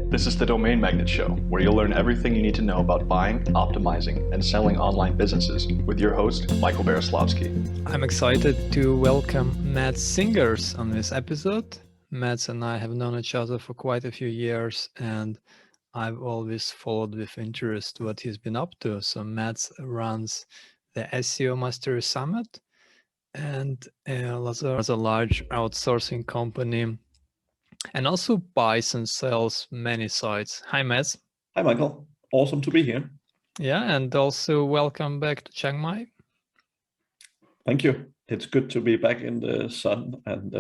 This is the Domain Magnet Show, where you'll learn everything you need to know about buying, optimizing, and selling online businesses with your host, Michael Beroslavsky. I'm excited to welcome Matt Singers on this episode. Matt and I have known each other for quite a few years, and I've always followed with interest what he's been up to. So Matt runs the SEO Mastery Summit and also has a large outsourcing company and also buys and sells many sites. Hi, Matt. Hi, Michael. Awesome to be here. Yeah, and also welcome back to Chiang Mai. Thank you. It's good to be back in the sun, and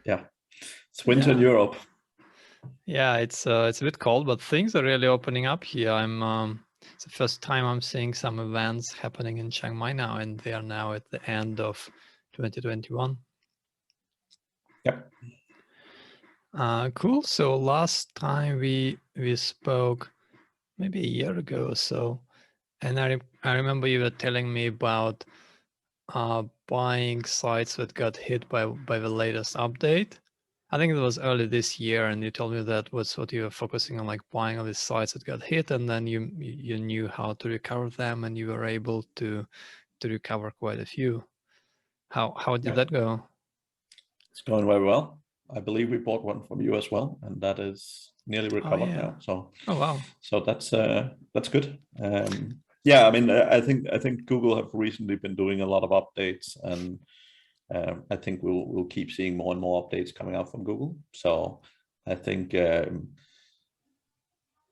it's winter in Europe. Yeah, it's a bit cold, but things are really opening up here. It's the first time I'm seeing some events happening in Chiang Mai now, and they are now at the end of 2021. Yep. Cool. So last time we spoke, maybe a year ago or so, and I remember you were telling me about buying sites that got hit by the latest update. I think it was early this year, and you told me that was what you were focusing on, like buying all these sites that got hit, and then you knew how to recover them, and you were able to recover quite a few. How did that go? It's going very well. I believe we bought one from you as well, and that is nearly recovered now. So, wow. So that's good. I think Google have recently been doing a lot of updates, and I think we'll keep seeing more and more updates coming out from Google. So I think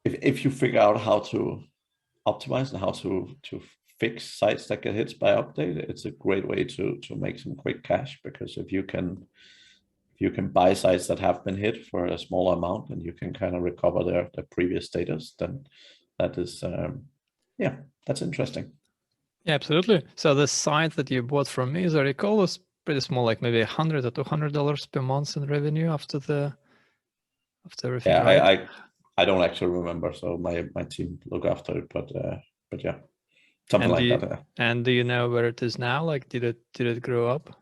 if you figure out how to optimize and how to fix sites that get hit by update, it's a great way to make some quick cash, because if you can buy sites that have been hit for a small amount and you can kind of recover their previous status, then that is that's interesting. Yeah, absolutely. So the site that you bought from me, as I recall, was pretty small, like maybe $100 or $200 per month in revenue after everything. Yeah, right? I don't actually remember, so my team look after it, but yeah, something like that. And do you know where it is now? Like, did it grow up?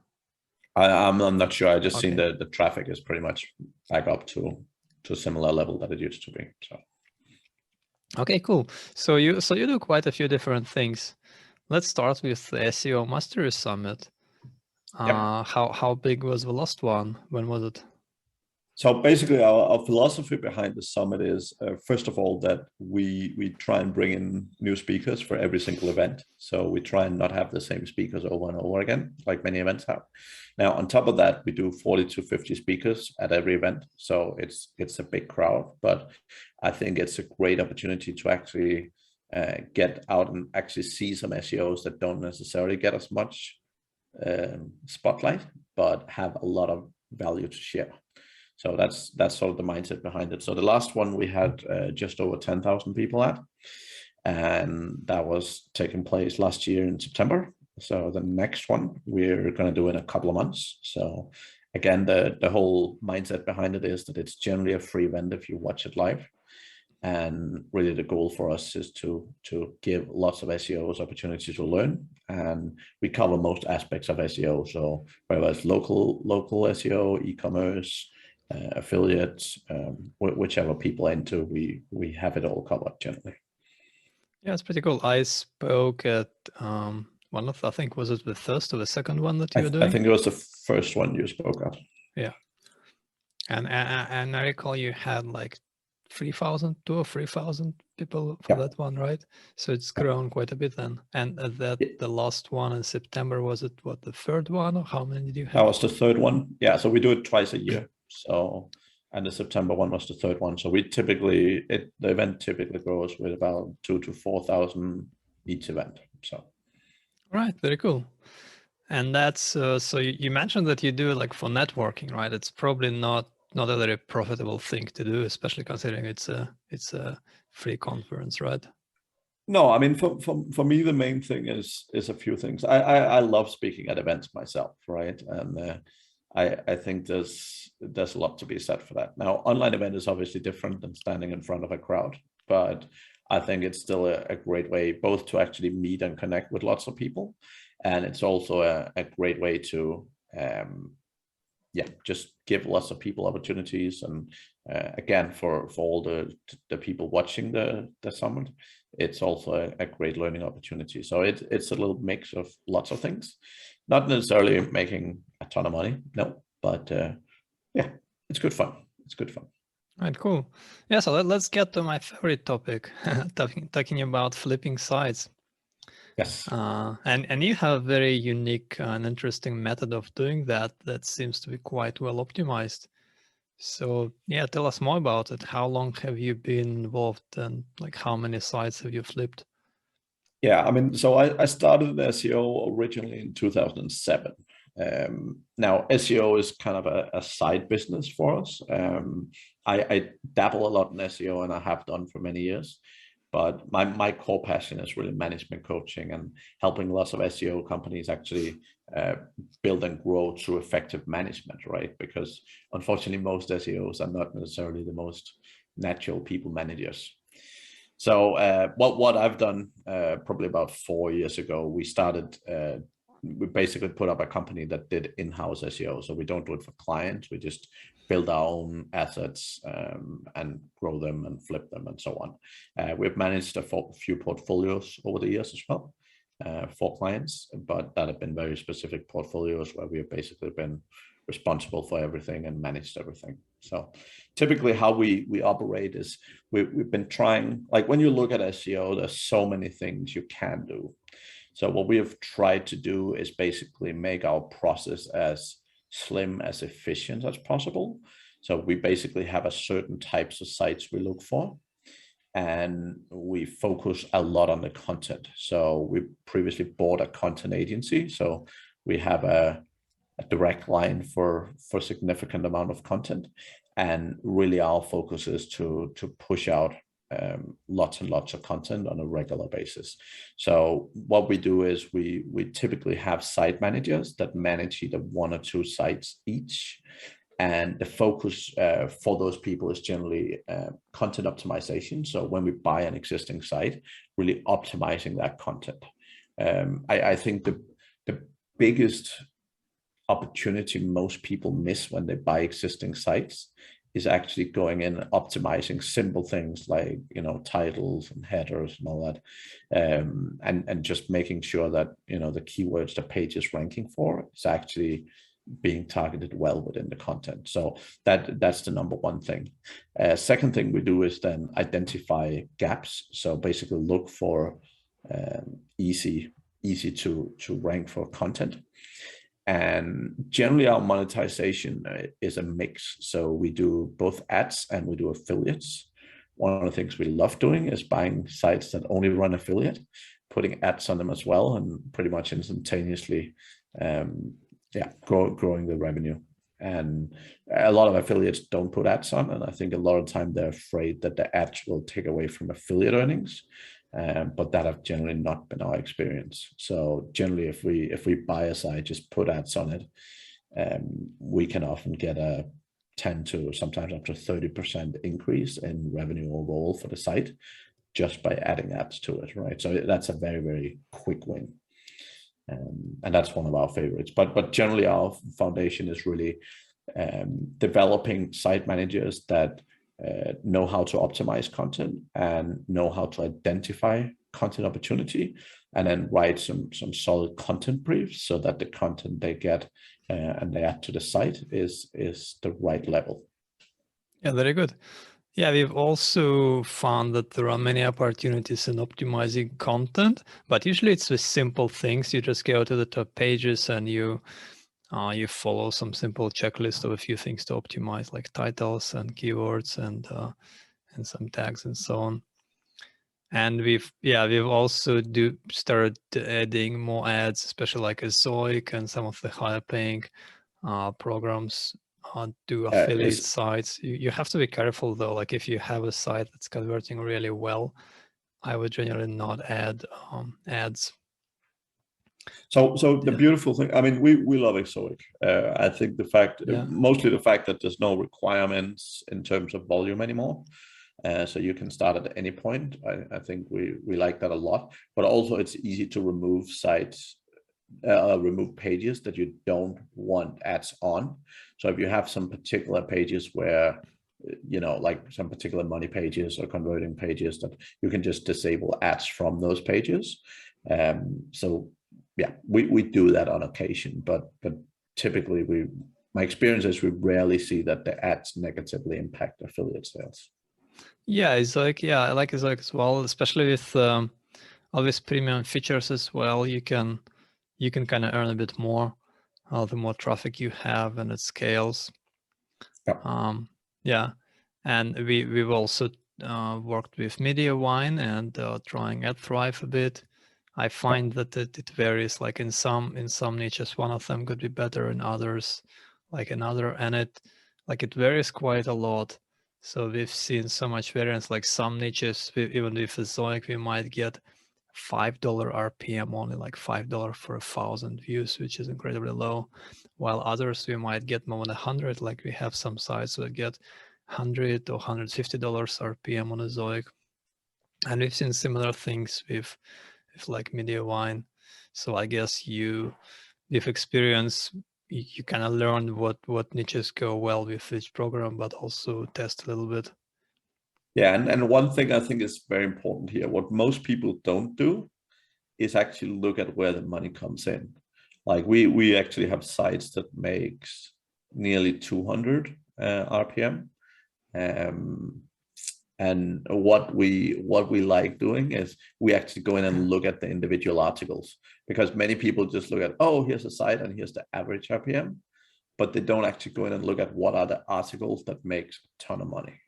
I'm not sure. I just seen the traffic is pretty much back up to a similar level that it used to be. So. Okay, cool. So you do quite a few different things. Let's start with the SEO Mastery Summit. Yep. How big was the last one? When was it? So basically, our philosophy behind the summit is, first of all, that we try and bring in new speakers for every single event. So we try and not have the same speakers over and over again, like many events have. Now, on top of that, we do 40 to 50 speakers at every event. So it's a big crowd, but I think it's a great opportunity to actually get out and actually see some SEOs that don't necessarily get as much spotlight, but have a lot of value to share. So that's sort of the mindset behind it. So the last one we had just over 10,000 people at, and that was taking place last year in September. So the next one we're going to do in a couple of months. So again, the whole mindset behind it is that it's generally a free event if you watch it live. And really the goal for us is to give lots of SEOs opportunity to learn, and we cover most aspects of SEO. So whether it's local SEO, e-commerce, affiliates, whichever people enter, we have it all covered generally. Yeah, it's pretty cool. I spoke at one of, I think, was it the first or the second one that you were doing? I think it was the first one you spoke at. Yeah, and I recall you had like 3,000, 2,000 or 3,000 people for that one, right? So it's grown quite a bit then. And the last one in September, was it the third one, or how many did you have? That was the third one. Yeah, so we do it twice a year. So, and the September one was the third one. So we the event typically grows with about 2,000 to 4,000 each event. So, right, very cool. And that's so you mentioned that you do it like for networking, right? It's probably not a very profitable thing to do, especially considering it's a free conference, right? No, I mean, for me, the main thing is a few things. I love speaking at events myself, right? And I think there's a lot to be said for that. Now, online event is obviously different than standing in front of a crowd, but I think it's still a great way both to actually meet and connect with lots of people, and it's also a great way to yeah, just give lots of people opportunities. And again, for all the people watching the summit, it's also a great learning opportunity. So it's a little mix of lots of things, not necessarily making a ton of money, no, but yeah, it's good fun. It's good fun. All right, cool. Yeah, so let's get to my favorite topic, talking about flipping sites. Yes. And you have a very unique and interesting method of doing that seems to be quite well optimized. So yeah, tell us more about it. How long have you been involved, and like how many sites have you flipped? Yeah, I mean, so I started in SEO originally in 2007. Now SEO is kind of a side business for us. I dabble a lot in SEO, and I have done for many years, but my core passion is really management coaching and helping lots of SEO companies actually build and grow through effective management, right? Because unfortunately, most SEOs are not necessarily the most natural people managers. So what I've done probably about 4 years ago, we basically put up a company that did in-house SEO. So we don't do it for clients. We just build our own assets and grow them and flip them and so on. We've managed a few portfolios over the years as well for clients, but that have been very specific portfolios where we have basically been responsible for everything and managed everything. So typically how we operate is we've been trying, like when you look at SEO, there's so many things you can do. So what we have tried to do is basically make our process as slim, as efficient as possible. So we basically have a certain types of sites we look for, and we focus a lot on the content. So we previously bought a content agency. So we have a direct line for significant amount of content, and really our focus is to push out lots and lots of content on a regular basis. So what we do is we typically have site managers that manage either 1 or 2 sites each, and the focus for those people is generally content optimization. So when we buy an existing site, really optimizing that content. I think the biggest opportunity most people miss when they buy existing sites is actually going in and optimizing simple things like, you know, titles and headers and all that, and just making sure that, you know, the keywords the page is ranking for is actually being targeted well within the content. So that's the number one thing. Second thing we do is then identify gaps. So basically look for easy to rank for content. And generally our monetization is a mix. So we do both ads and we do affiliates. One of the things we love doing is buying sites that only run affiliate, putting ads on them as well, and pretty much instantaneously growing the revenue. And a lot of affiliates don't put ads on, and I think a lot of time they're afraid that the ads will take away from affiliate earnings. But that have generally not been our experience. So generally, if we buy a site, just put ads on it, we can often get a 10 to sometimes up to 30% increase in revenue overall for the site just by adding ads to it, right? So that's a very, very quick win. And that's one of our favorites. But generally, our foundation is really developing site managers that know how to optimize content and know how to identify content opportunity, and then write some solid content briefs so that the content they get and they add to the site is the right level. Yeah, very good. Yeah, we've also found that there are many opportunities in optimizing content, but usually it's with simple things. You just go to the top pages and you follow some simple checklist of a few things to optimize, like titles and keywords and some tags and so on. And we've also started adding more ads, especially like a Zoic and some of the higher paying programs do affiliate sites. You have to be careful though. Like if you have a site that's converting really well, I would generally not add ads. So the beautiful thing, I mean, we love Exoic. I think mostly the fact that there's no requirements in terms of volume anymore. So you can start at any point. I think we like that a lot, but also it's easy to remove sites, remove pages that you don't want ads on. So if you have some particular pages where, like some particular money pages or converting pages, that you can just disable ads from those pages. So yeah, we do that on occasion, but typically my experience is we rarely see that the ads negatively impact affiliate sales. Yeah, it's like, yeah, I like Ezoic as well, especially with all these premium features as well. You can kind of earn a bit more the more traffic you have, and it scales. Yeah, and we've also worked with MediaWine and trying AdThrive a bit. I find that it varies. Like in some niches, one of them could be better in others, like another, and it varies quite a lot. So we've seen so much variance. Like some niches, even with Ezoic, we might get $5 RPM, only like $5 for 1,000 views, which is incredibly low. While others, we might get more than 100. Like we have some sites that get $100 or $150 RPM on Ezoic. And we've seen similar things with like MediaWine. So I guess with experience, you kind of learn what niches go well with each program, but also test a little bit. Yeah, and one thing I think is very important here, what most people don't do is actually look at where the money comes in. Like we actually have sites that makes nearly 200 RPM. And what we like doing is we actually go in and look at the individual articles, because many people just look at, oh, here's a site and here's the average RPM, but they don't actually go in and look at what are the articles that makes a ton of money.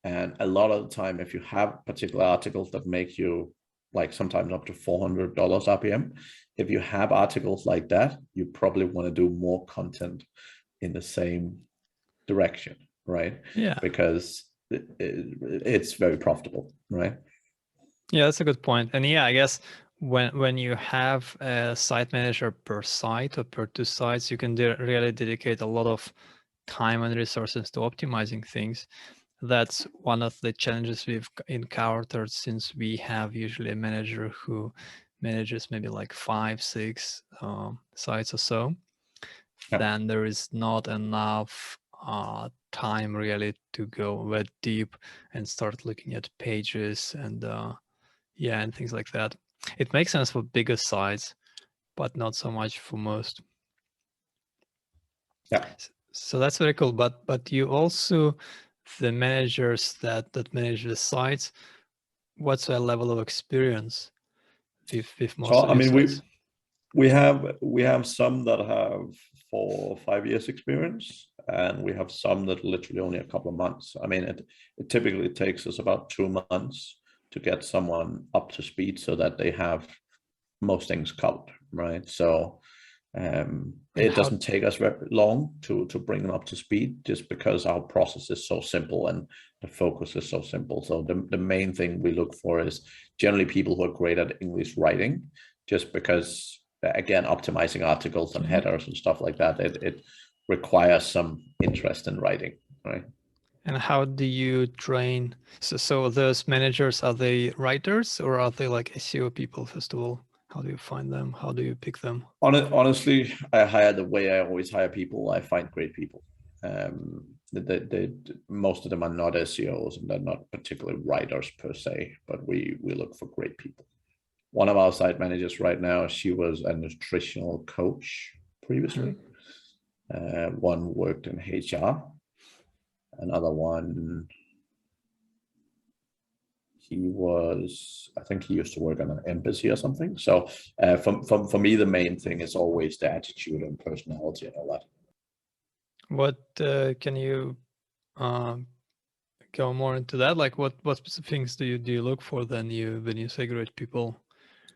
And a lot of the time, if you have particular articles that make you like sometimes up to $400 RPM, if you have articles like that, you probably want to do more content in the same direction, right? Yeah, because it's very profitable, right? Yeah, that's a good point. And yeah, I guess when you have a site manager per site or per two sites, you can really dedicate a lot of time and resources to optimizing things. That's one of the challenges we've encountered, since we have usually a manager who manages maybe like 5-6 sites or so. Yeah. Then there is not enough time really to go that deep and start looking at pages and and things like that. It makes sense for bigger sites, but not so much for most. Yeah. So that's very cool. But you also, the managers that manage the sites, what's their level of experience with most of these sites? we have some that have 4 or 5 years experience, and we have some that literally only a couple of months. I mean, it typically takes us about 2 months to get someone up to speed so that they have most things covered, right? So it doesn't take us very long to bring them up to speed, just because our process is so simple and the focus is so simple. So the main thing we look for is generally people who are great at English writing, just because, again, optimizing articles and headers and stuff like that, it requires some interest in writing, right? And how do you train? So those managers, are they writers or are they like SEO people, first of all? How do you find them? How do you pick them? Honestly, I hire the way I always hire people. I find great people. Most of them are not SEOs and they're not particularly writers per se, but we look for great people. One of our site managers right now, she was a nutritional coach previously. One worked in HR. Another one, I think he used to work on an embassy or something. So for me, the main thing is always the attitude and personality and all that. What can you go more into that? Like what specific things do you look for when you say great people?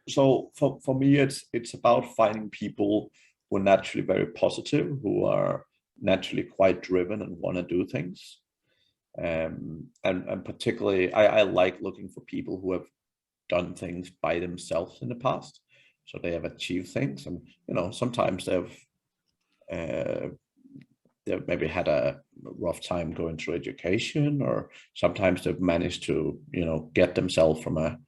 So for me, it's about finding people who are naturally very positive, who are naturally quite driven and want to do things. And particularly, I like looking for people who have done things by themselves in the past, so they have achieved things, and sometimes they've maybe had a rough time going through education, or sometimes they've managed to get themselves from a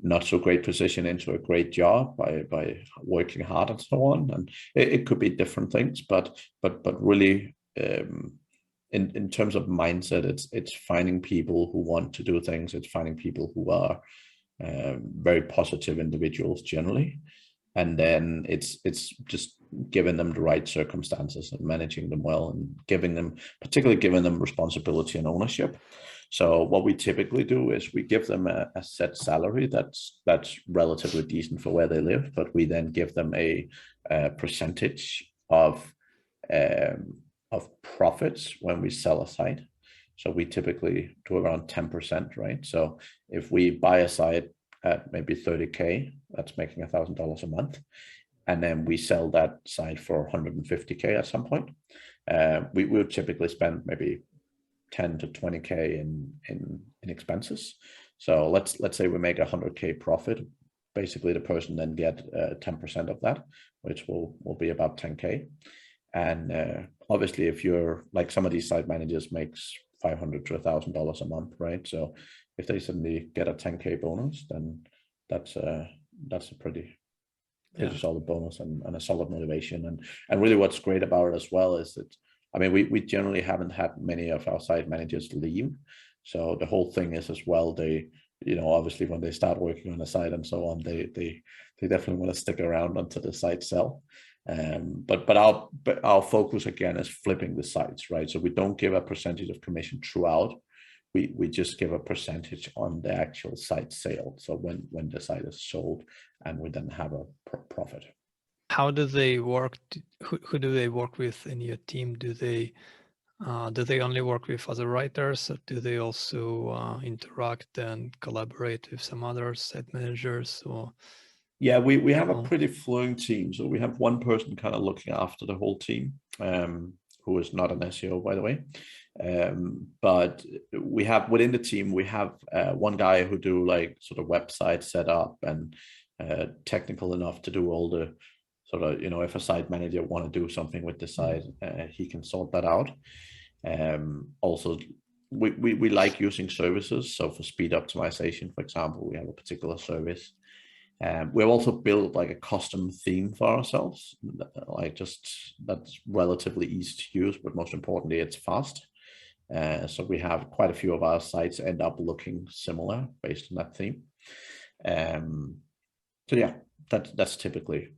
not so great position into a great job by working hard and so on. And it could be different things, but really in terms of mindset, it's finding people who want to do things. It's finding people who are very positive individuals generally, and then it's just giving them the right circumstances and managing them well, and particularly giving them responsibility and ownership. So what we typically do is we give them a set salary that's relatively decent for where they live, but we then give them a percentage of profits when we sell a site. So we typically do around 10%, right? So if we buy a site at maybe 30K, that's making $1,000 a month, and then we sell that site for 150K at some point, we will typically spend maybe 10 to 20K in expenses. So let's say we make 100K profit. Basically, the person then get 10% of that, which will be about 10K. And obviously, if you're like some of these site managers makes $500 to $1,000 a month, right? So if they suddenly get a 10K bonus, then that's a pretty solid bonus and a solid motivation. And really, what's great about it as well is that, I mean, we generally haven't had many of our site managers leave. So the whole thing is as well, they, obviously when they start working on a site and so on, they definitely want to stick around until the site sell. But our focus again is flipping the sites, right? So we don't give a percentage of commission throughout. We just give a percentage on the actual site sale. So when the site is sold, and we then have a profit. How do they work? Who do they work with in your team? Do they only work with other writers, or do they also interact and collaborate with some other site managers? Or yeah, we have a pretty flowing team. So we have one person kind of looking after the whole team, who is not an SEO, by the way. But we have within the team, we have one guy who do like sort of website setup and technical enough to do all the sort of, if a site manager want to do something with the site, he can sort that out. Also, we like using services. So for speed optimization, for example, we have a particular service. We've also built like a custom theme for ourselves, like just that's relatively easy to use, but most importantly, it's fast. So we have quite a few of our sites end up looking similar based on that theme. So yeah, that's typically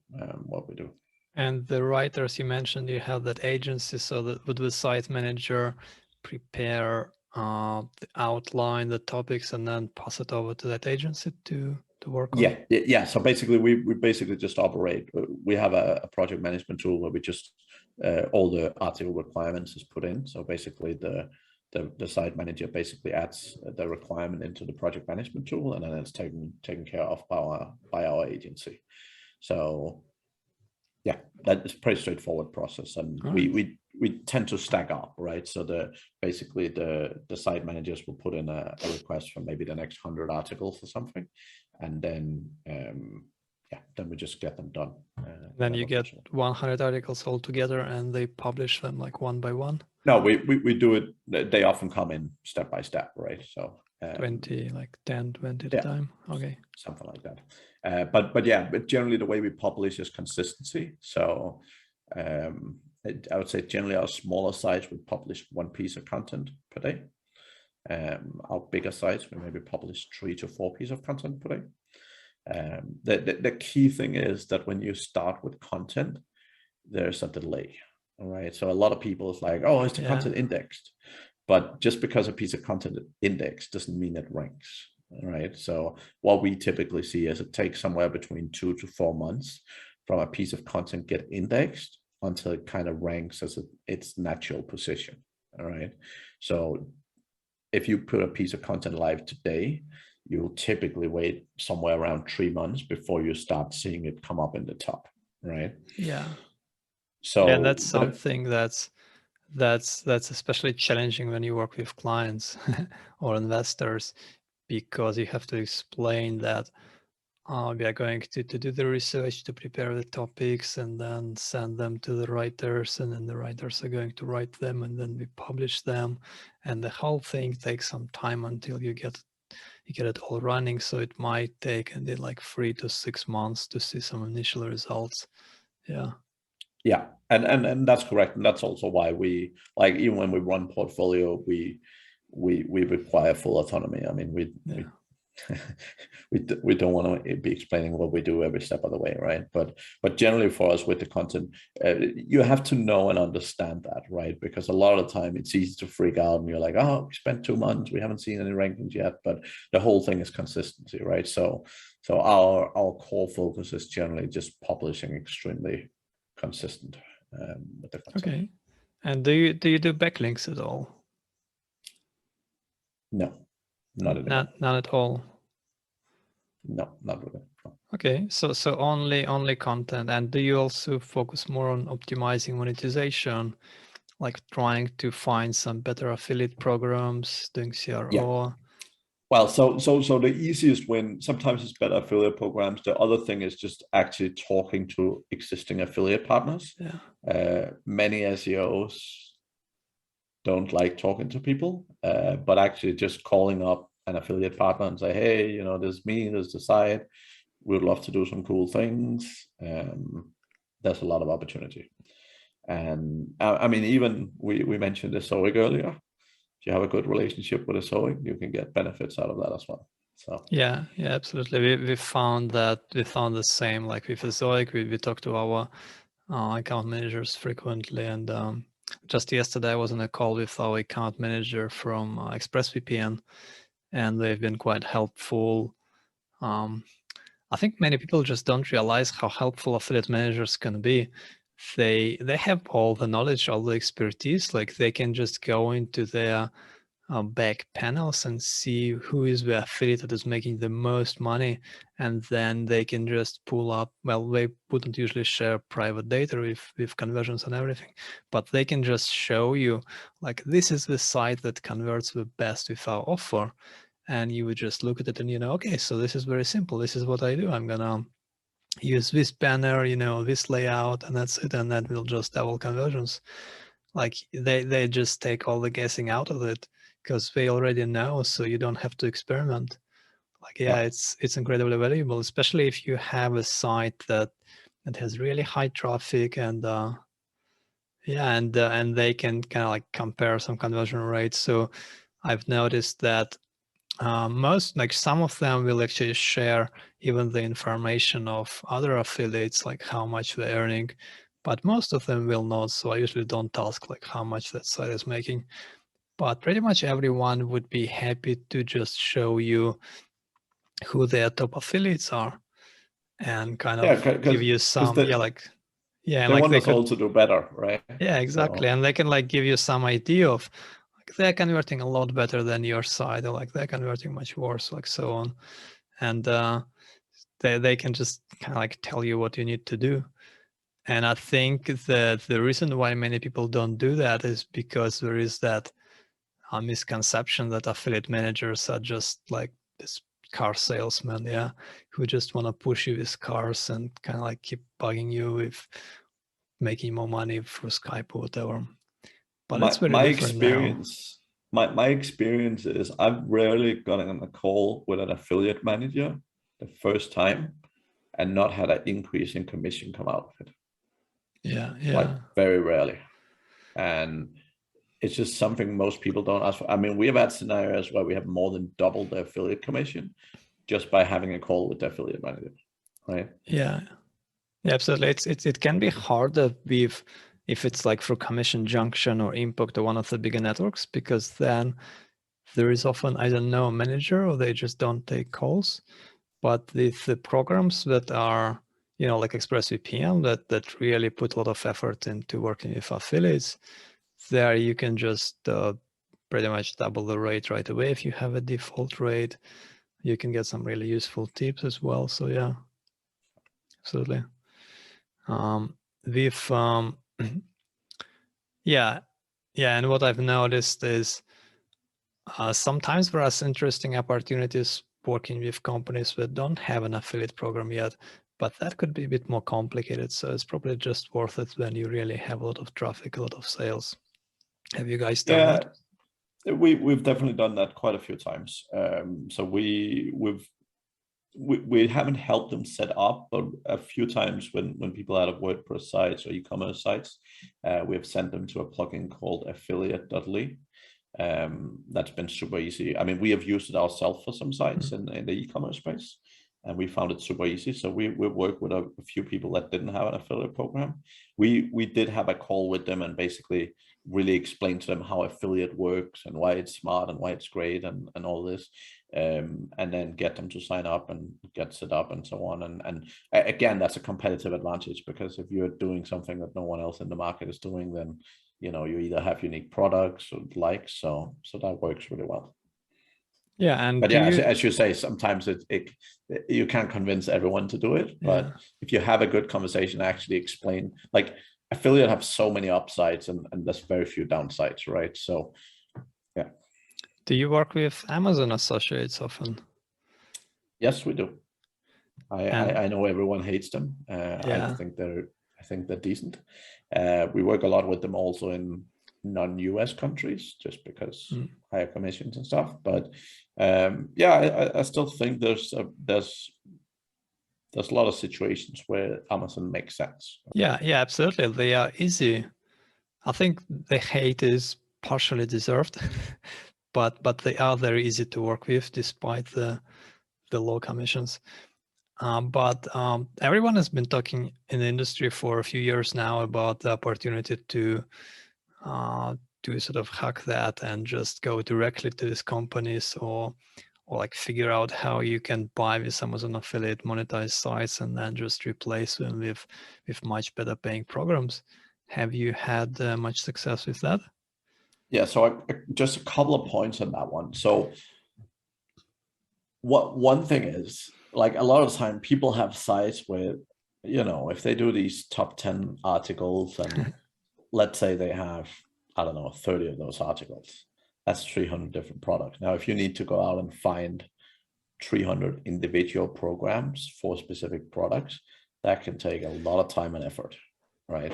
what we do. And the writers you mentioned, you have that agency, so that would the site manager prepare the outline, the topics, and then pass it over to that agency to work on? Yeah. So basically, we basically just operate. We have a project management tool where we just all the article requirements is put in. So basically, the site manager basically adds the requirement into the project management tool, and then it's taken care of by our agency. So yeah, that is a pretty straightforward process, and we tend to stack up, right? So basically the site managers will put in a request for maybe the next 100 articles or something, and then then we just get them done. Then you get 100 articles all together, and they publish them like one by one. No, we do it. They often come in step by step, right? So 20, like 10, 20 at a time. Okay, something like that. But generally the way we publish is consistency. So I would say generally our smaller sites we publish one piece of content per day. Our bigger sites we maybe publish 3 to 4 pieces of content per day. The key thing is that when you start with content, there's a delay. All right. So a lot of people is like, oh, is the content indexed? But just because a piece of content is indexed doesn't mean it ranks. All right. So what we typically see is it takes somewhere between 2 to 4 months from a piece of content get indexed until it kind of ranks as its natural position. All right. So if you put a piece of content live today, you'll typically wait somewhere around 3 months before you start seeing it come up in the top. Right. Yeah. So and that's something that's especially challenging when you work with clients or investors, because you have to explain that we are going to do the research to prepare the topics and then send them to the writers, and then the writers are going to write them, and then we publish them, and the whole thing takes some time until you get it all running. So it might take like 3 to 6 months to see some initial results. Yeah, and that's correct, and that's also why we like, even when we run portfolio, we require full autonomy. I mean, Yeah. we don't want to be explaining what we do every step of the way, right? But generally for us with the content, you have to know and understand that, right? Because a lot of the time it's easy to freak out and you're like, oh, we spent 2 months, we haven't seen any rankings yet, but the whole thing is consistency, right? So our core focus is generally just publishing extremely consistent with the content. Okay. And do you do backlinks at all? No, not anymore. Not at all. No, not really. No. Okay, so only content. And do you also focus more on optimizing monetization, like trying to find some better affiliate programs, doing CRO? Yeah. Well, so the easiest win, sometimes it's better affiliate programs. The other thing is just actually talking to existing affiliate partners. Yeah. Many SEOs don't like talking to people, but actually just calling up an affiliate partner and say, hey, you know, there's me, there's the site. We'd love to do some cool things. There's a lot of opportunity. And I mean, even we mentioned the SOIC earlier. If you have a good relationship with a SOIC, you can get benefits out of that as well. So yeah, absolutely. We found the same. Like with the SOIC, we talk to our account managers frequently, and just yesterday I was on a call with our account manager from ExpressVPN, and they've been quite helpful. I think many people just don't realize how helpful affiliate managers can be. They have all the knowledge, all the expertise. Like they can just go into their back panels and see who is the affiliate that is making the most money, and then they can just pull up. Well, they wouldn't usually share private data with conversions and everything, but they can just show you like this is the site that converts the best with our offer. And you would just look at it and, you know, okay, so this is very simple. This is what I do. I'm gonna use this banner, you know, this layout, and that's it. And that will just double conversions. Like they just take all the guessing out of it because they already know, so you don't have to experiment. Like, yeah, it's incredibly valuable, especially if you have a site that has really high traffic and and they can kind of like compare some conversion rates. So I've noticed that most, like some of them will actually share even the information of other affiliates, like how much they're earning, but most of them will not. So I usually don't ask like how much that site is making, but pretty much everyone would be happy to just show you who their top affiliates are and kind of give you some, they like want they us could, all to do better, right? yeah, exactly. So, And they can like give you some idea of like they're converting a lot better than your site, or like they're converting much worse, like so on. And they can just kind of like tell you what you need to do. And I think that the reason why many people don't do that is because there is that misconception that affiliate managers are just like this car salesman, yeah, who just want to push you with cars and kind of like keep bugging you with making more money through Skype or whatever. But it's very my different now. my experience is I've rarely gotten on a call with an affiliate manager the first time and not had an increase in commission come out of it. Yeah, Like very rarely. And it's just something most people don't ask for. I mean, we have had scenarios where we have more than doubled the affiliate commission just by having a call with the affiliate manager, right? Yeah, absolutely. It can be harder with if it's like for Commission Junction or Impact or one of the bigger networks, because then there is often, I don't know, a manager or they just don't take calls. But the programs that are, you know, like ExpressVPN that really put a lot of effort into working with affiliates, there you can just pretty much double the rate right away. If you have a default rate, you can get some really useful tips as well. So yeah, absolutely. With yeah, and what I've noticed is sometimes there are interesting opportunities working with companies that don't have an affiliate program yet, but that could be a bit more complicated. So it's probably just worth it when you really have a lot of traffic, a lot of sales. Have you guys done that? We've definitely done that quite a few times. So we've we haven't helped them set up, but a few times when people out of WordPress sites or e-commerce sites, we have sent them to a plugin called affiliate.ly. That's been super easy. I mean, we have used it ourselves for some sites in the e-commerce space, and we found it super easy. So we worked with a few people that didn't have an affiliate program. We did have a call with them and basically really explain to them how affiliate works and why it's smart and why it's great and all this, and then get them to sign up and get set up and so on. And again, that's a competitive advantage, because if you're doing something that no one else in the market is doing, then you either have unique products or likes, so that works really well. Yeah, and but yeah, as you say, sometimes you can't convince everyone to do it, but if you have a good conversation, actually explain, like affiliate have so many upsides and there's very few downsides, right? So yeah. Do you work with Amazon associates often? Yes, we do. I know everyone hates them. I think they're decent. We work a lot with them also in non-US countries, just because higher commissions and stuff. But yeah, I still think there's a lot of situations where Amazon makes sense. Yeah, absolutely. They are easy. I think the hate is partially deserved, but they are very easy to work with despite the low commissions. But everyone has been talking in the industry for a few years now about the opportunity to sort of hack that and just go directly to these companies, or like figure out how you can buy with Amazon affiliate monetized sites and then just replace them with much better paying programs. Have you had much success with that? Yeah, so just a couple of points on that one. So one thing is, like, a lot of time people have sites where, if they do these top 10 articles and let's say they have, I don't know, 30 of those articles, that's 300 different products. Now, if you need to go out and find 300 individual programs for specific products, that can take a lot of time and effort, right?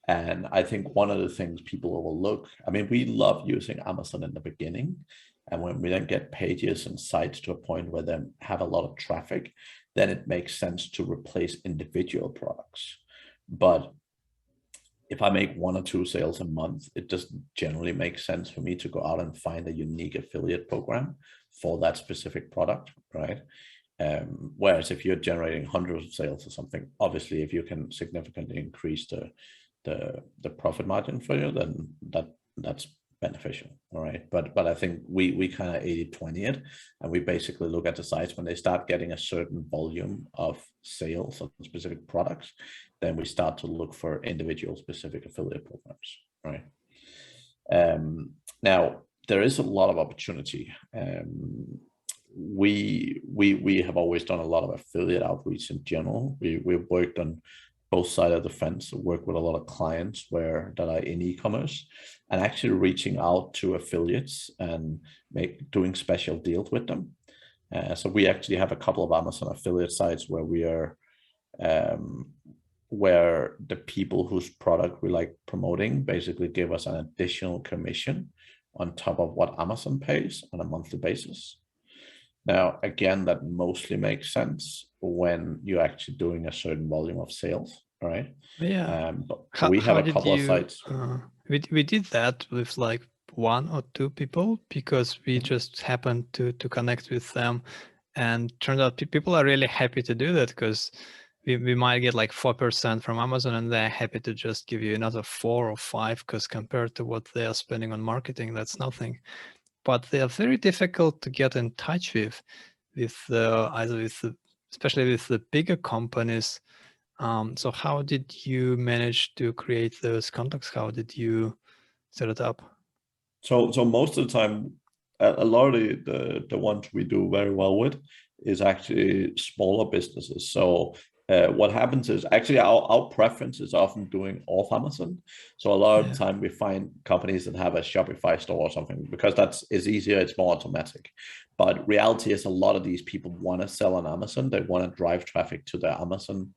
And I think one of the things people overlook, I mean, we love using Amazon in the beginning. And when we then get pages and sites to a point where they have a lot of traffic, then it makes sense to replace individual products. But if I make 1 or 2 sales a month, it doesn't generally make sense for me to go out and find a unique affiliate program for that specific product, right? Whereas if you're generating hundreds of sales or something, obviously, if you can significantly increase the profit margin for you, then that's beneficial. All right. But I think we kind of 80-20 it, and we basically look at the sites when they start getting a certain volume of sales of specific products, then we start to look for individual specific affiliate programs. Right. Now there is a lot of opportunity. We have always done a lot of affiliate outreach in general. We've worked on both sides of the fence, work with a lot of clients that are in e-commerce, and actually reaching out to affiliates and doing special deals with them. So we actually have a couple of Amazon affiliate sites where we are, where the people whose product we like promoting basically give us an additional commission on top of what Amazon pays on a monthly basis. Now, again, that mostly makes sense when you're actually doing a certain volume of sales, right? Yeah. But we have a couple of sites. We did that with like 1 or 2 people because we just happened to connect with them, and turned out people are really happy to do that, because we might get like 4% from Amazon, and they're happy to just give you another 4 or 5, because compared to what they are spending on marketing, that's nothing. But they are very difficult to get in touch with especially with the bigger companies. So how did you manage to create those contacts? How did you set it up? So most of the time, a lot of the ones we do very well with is actually smaller businesses. So what happens is actually our preference is often doing off Amazon. So a lot of the time we find companies that have a Shopify store or something, because it's easier, it's more automatic. But reality is a lot of these people want to sell on Amazon. They want to drive traffic to their Amazon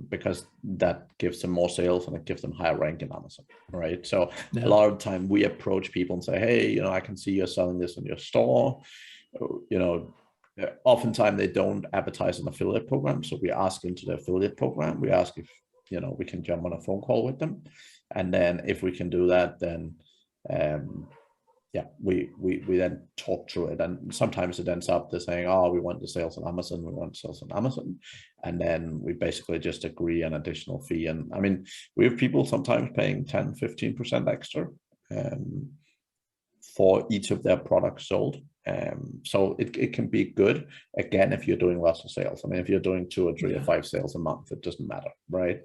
because that gives them more sales and it gives them higher rank in Amazon, right? So a lot of the time we approach people and say, hey, I can see you're selling this in your store. Oftentimes they don't advertise an affiliate program, so we ask into the affiliate program. We ask if we can jump on a phone call with them, and then if we can do that, then we then talk through it. And sometimes it ends up they're saying, oh, we want the sales on Amazon, and then we basically just agree an additional fee. And I mean, we have people sometimes paying 10-15% extra for each of their products sold. So it can be good, again, if you're doing lots of sales. I mean, if you're doing 2 or 3 or 5 sales a month, it doesn't matter, right?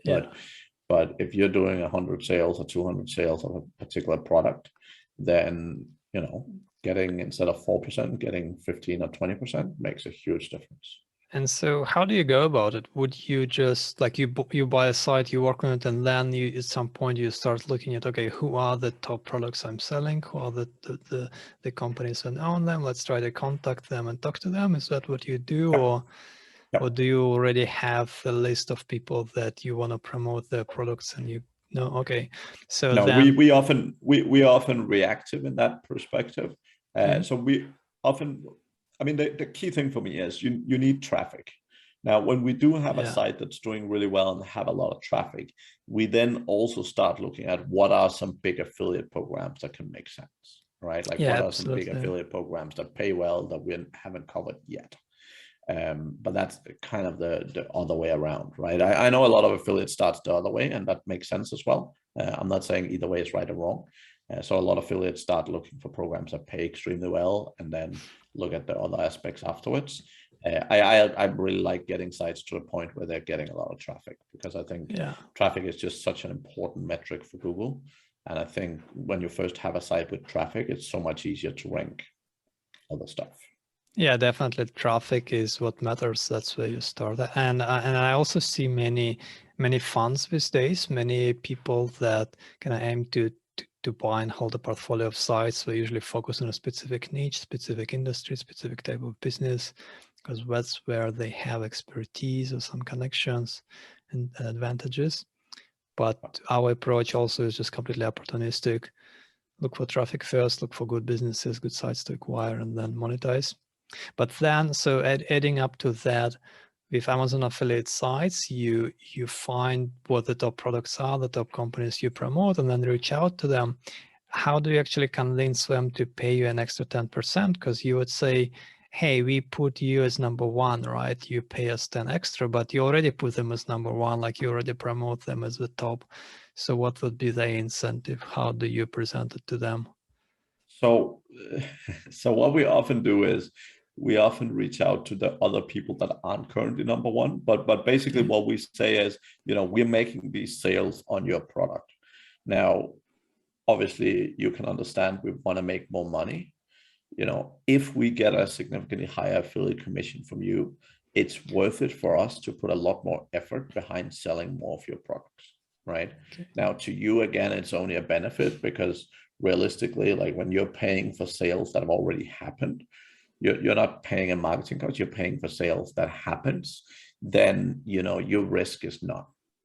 But if you're doing 100 sales or 200 sales of a particular product, then getting, instead of 4%, getting 15 or 20% makes a huge difference. And so how do you go about it? Would you just like you buy a site, you work on it, and then you at some point you start looking at, okay, who are the top products I'm selling? Who are the companies that own them? Let's try to contact them and talk to them. Is that what you do? Or do you already have a list of people that you want to promote their products and okay. So no, then we often reactive in that perspective. So we often, I mean, the key thing for me is you need traffic. Now, when we do have a site that's doing really well and have a lot of traffic, we then also start looking at what are some big affiliate programs that can make sense, right? Like what are some big affiliate programs that pay well that we haven't covered yet. But that's kind of the other way around, right? I know a lot of affiliates starts the other way, and that makes sense as well. I'm not saying either way is right or wrong. So a lot of affiliates start looking for programs that pay extremely well and then look at the other aspects afterwards. I really like getting sites to a point where they're getting a lot of traffic, because I think traffic is just such an important metric for Google. And I think when you first have a site with traffic, it's so much easier to rank other stuff. Yeah, definitely. Traffic is what matters. That's where you start. And I also see many funds these days, many people that kind of aim to buy and hold a portfolio of sites. They usually focus on a specific niche, specific industry, specific type of business, because that's where they have expertise or some connections and advantages. But our approach also is just completely opportunistic. Look for traffic first, look for good businesses, good sites to acquire, and then monetize. But then, so adding up to that, with Amazon affiliate sites, you find what the top products are, the top companies you promote, and then reach out to them. How do you actually convince them to pay you an extra 10%? Because you would say, hey, we put you as number 1, right? You pay us 10 extra, but you already put them as number 1, like you already promote them as the top. So what would be the incentive? How do you present it to them? So what we often do is we often reach out to the other people that aren't currently number 1, but basically what we say is, we're making these sales on your product. Now, obviously you can understand we want to make more money. If we get a significantly higher affiliate commission from you, it's worth it for us to put a lot more effort behind selling more of your products, right? Now, to you, again, it's only a benefit, because realistically, like when you're paying for sales that have already happened, you're not paying a marketing cost, you're paying for sales that happens, then, your risk is none.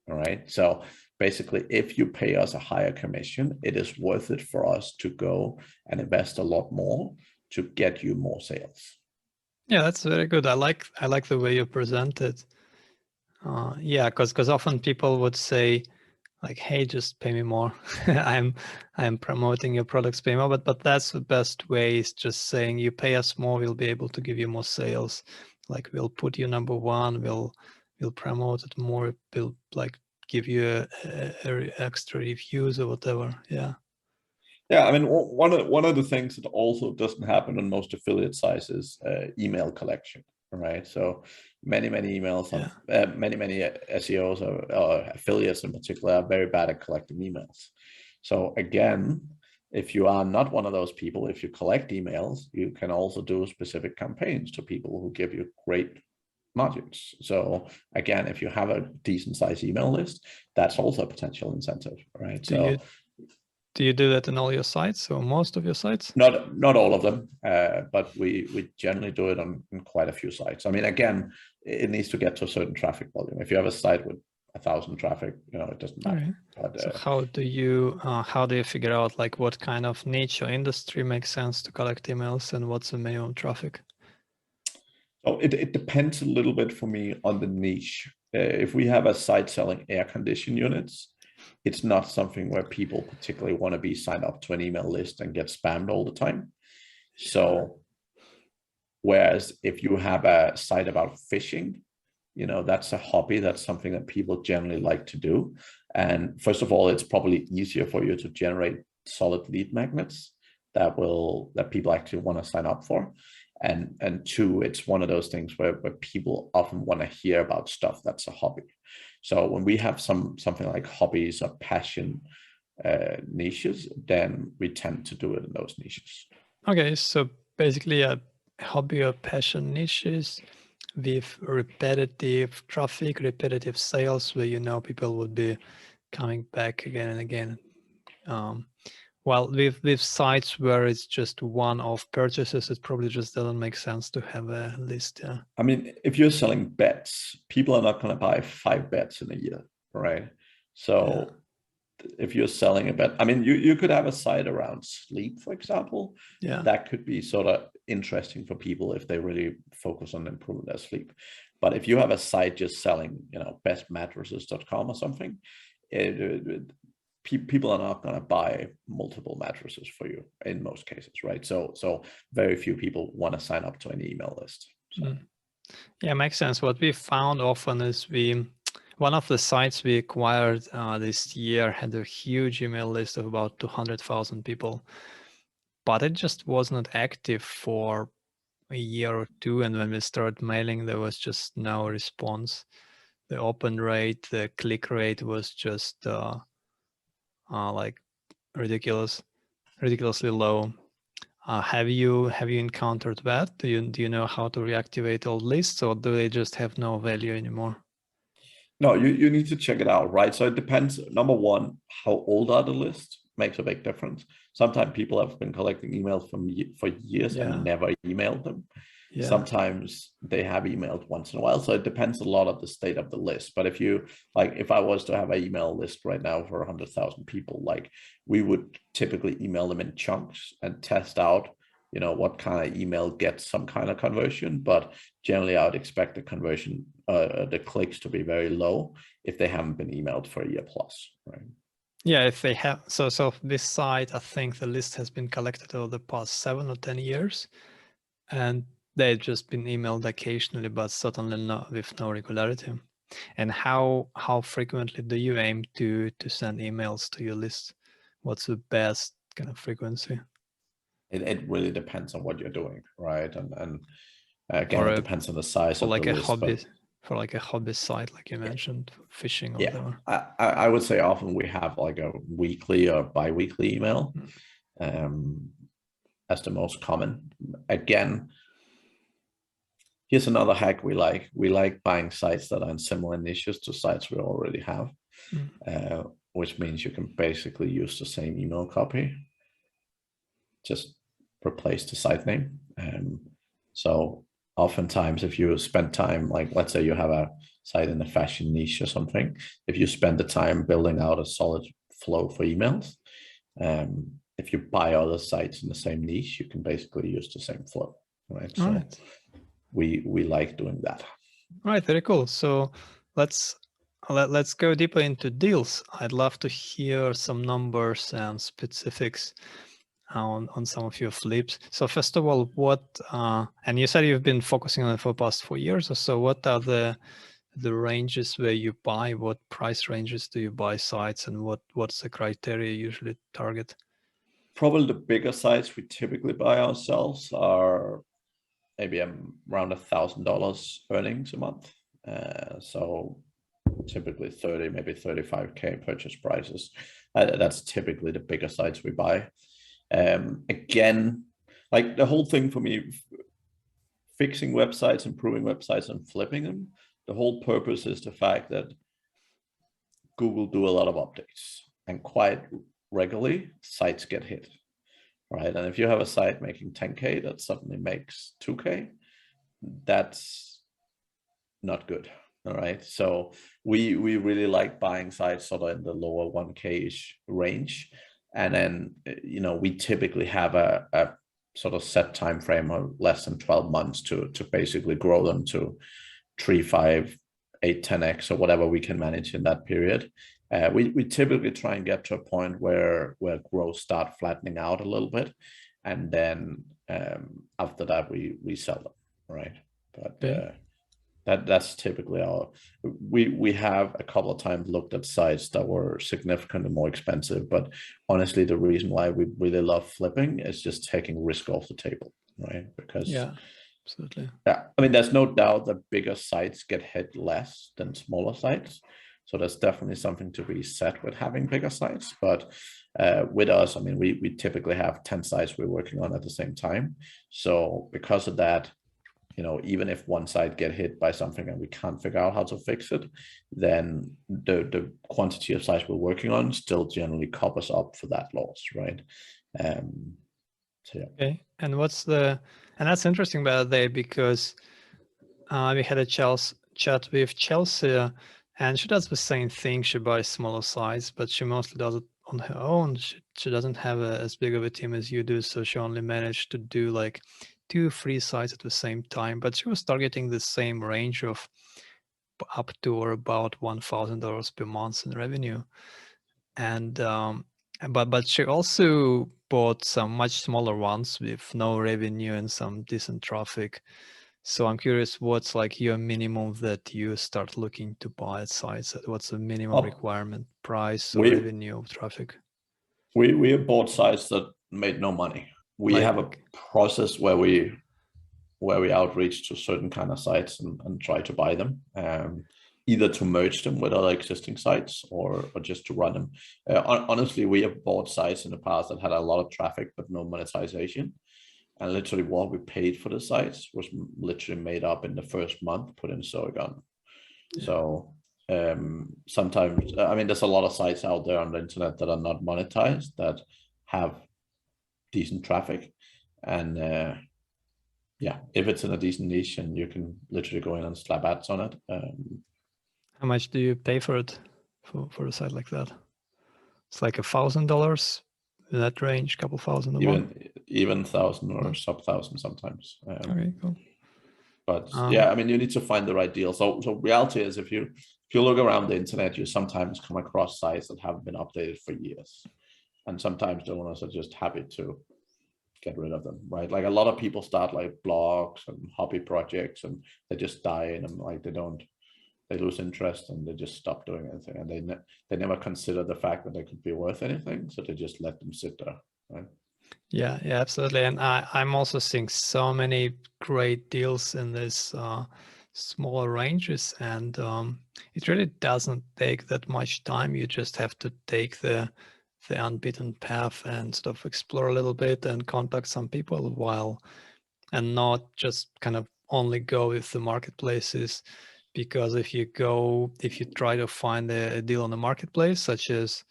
All right. So basically, if you pay us a higher commission, it is worth it for us to go and invest a lot more to get you more sales. Yeah, that's very good. I like the way you present it. Yeah, because often people would say, like, hey, just pay me more. I'm promoting your products, pay more. But that's the best way, is just saying, you pay us more, we'll be able to give you more sales. Like, we'll put you number 1, we'll promote it more, we'll like give you a extra reviews or whatever. Yeah. Yeah, I mean, one of the things that also doesn't happen on most affiliate sites is email collection, right? So many emails, many SEOs or affiliates in particular are very bad at collecting emails. So again, if you are not one of those people, if you collect emails, you can also do specific campaigns to people who give you great margins. So again, if you have a decent sized email list, that's also a potential incentive, right? Do you do that in all your sites, or most of your sites? Not all of them, but we generally do it on quite a few sites. I mean, again, it needs to get to a certain traffic volume. If you have a site with 1,000 traffic, it doesn't matter. Right. But, so how do you figure out like what kind of niche or industry makes sense to collect emails, and what's the minimum traffic? Oh, it depends a little bit for me on the niche. If we have a site selling air condition units, it's not something where people particularly want to be signed up to an email list and get spammed all the time. So, whereas if you have a site about fishing, that's a hobby. That's something that people generally like to do. And first of all, it's probably easier for you to generate solid lead magnets that people actually want to sign up for. And two, it's one of those things where people often want to hear about stuff that's a hobby. So when we have something like hobbies or passion niches, then we tend to do it in those niches. Okay, so basically a hobby or passion niches with repetitive traffic, repetitive sales, where people would be coming back again and again. Well, with sites where it's just one-off purchases, it probably just doesn't make sense to have a list. Yeah. I mean, if you're selling bets, people are not going to buy 5 bets in a year, right? So if you're selling a bet, I mean, you could have a site around sleep, for example. Yeah. That could be sort of interesting for people if they really focus on improving their sleep. But if you have a site just selling, bestmattresses.com or something, people are not going to buy multiple mattresses for you in most cases, right? So very few people want to sign up to an email list. So. Yeah, makes sense. What we found often is one of the sites we acquired this year had a huge email list of about 200,000 people, but it just wasn't active for a year or two. And when we started mailing, there was just no response. The open rate, the click rate was just like ridiculously low. Have you encountered that? Do you know how to reactivate old lists, or do they just have no value anymore? No, you need to check it out, right? So it depends. Number one, how old are the lists makes a big difference. Sometimes people have been collecting emails for years and never emailed them. Yeah. Sometimes they have emailed once in a while. So it depends a lot of the state of the list. But if I was to have an email list right now for 100,000 people, we would typically email them in chunks and test out, what kind of email gets some kind of conversion. But generally I would expect the conversion, the clicks to be very low if they haven't been emailed for a year plus, right? Yeah, if they have. So this site, I think the list has been collected over the past 7 or 10 years, and they've just been emailed occasionally, but certainly not with no regularity. And how frequently do you aim to send emails to your list? What's the best kind of frequency? It really depends on what you're doing, right? And again, it depends on the size of the list. For like a hobby site, like you mentioned, fishing or whatever. I would say often we have like a weekly or bi-weekly email as the most common. Again, here's another hack we like. We like buying sites that are in similar niches to sites we already have, which means you can basically use the same email copy, just replace the site name. So oftentimes if you spend time, like let's say you have a site in the fashion niche or something, if you spend the time building out a solid flow for emails, if you buy other sites in the same niche, you can basically use the same flow, right? So we like doing that. All right, very cool. So let's go deeper into deals. I'd love to hear some numbers and specifics on some of your flips. So first of all, and you said you've been focusing on it for the past 4 years or so. What are the ranges where you buy? What price ranges do you buy sites, and what's the criteria you usually target? Probably the bigger sites we typically buy ourselves are maybe around $1,000 earnings a month. So typically 30, maybe 35K purchase prices. That's typically the bigger sites we buy. Again, like the whole thing for me, fixing websites, improving websites, and flipping them, the whole purpose is the fact that Google do a lot of updates, and quite regularly sites get hit, right? And if you have a site making 10K that suddenly makes 2K, that's not good. All right. So we really like buying sites sort of in the lower 1K-ish range. And then, we typically have a sort of set time frame of less than 12 months to basically grow them to 3, 5, 8, 10x or whatever we can manage in that period. We typically try and get to a point where growth start flattening out a little bit, and then after that we sell them, right? But that's typically we have a couple of times looked at sites that were significantly more expensive, but honestly the reason why we really love flipping is just taking risk off the table, right? Because absolutely. Yeah, I mean, there's no doubt that bigger sites get hit less than smaller sites. So there's definitely something to be said with having bigger sites. But with us, I mean, we typically have 10 sites we're working on at the same time. So because of that, even if one site get hit by something and we can't figure out how to fix it, then the quantity of sites we're working on still generally covers up for that loss, right? So, yeah. Okay, and that's interesting, by the way, because we had a chat with Chelsea, and she does the same thing. She buys smaller sites, but she mostly does it on her own. She doesn't have as big of a team as you do, so she only managed to do like 2-3 sites at the same time. But she was targeting the same range of up to or about $1,000 per month in revenue, and but she also bought some much smaller ones with no revenue and some decent traffic. So I'm curious, what's like your minimum that you start looking to buy at sites? What's the minimum requirement, price or revenue of traffic? We have bought sites that made no money. We have a process where we outreach to certain kind of sites and try to buy them, either to merge them with other existing sites or just to run them. Honestly, we have bought sites in the past that had a lot of traffic but no monetization. And literally what we paid for the sites was literally made up in the first month put in Sorghum. Yeah. So sometimes, I mean, there's a lot of sites out there on the internet that are not monetized that have decent traffic. And yeah, if it's in a decent niche and you can literally go in and slap ads on it. How much do you pay for it, for a site like that? It's like $1,000 in that range, couple thousand a month? Even 1,000 or sub 1,000 sometimes. Okay, cool. But yeah, I mean, you need to find the right deal. So reality is, if you look around the internet, you sometimes come across sites that haven't been updated for years, and sometimes the owners are just happy to get rid of them, right? Like a lot of people start like blogs and hobby projects, and they just die in them. Like they lose interest and they just stop doing anything, and they never consider the fact that they could be worth anything, so they just let them sit there, right? Yeah, absolutely. And I'm also seeing so many great deals in this smaller ranges, and it really doesn't take that much time. You just have to take the unbeaten path and sort of explore a little bit and contact some people and not just kind of only go with the marketplaces. Because if you try to find a deal on the marketplace, such as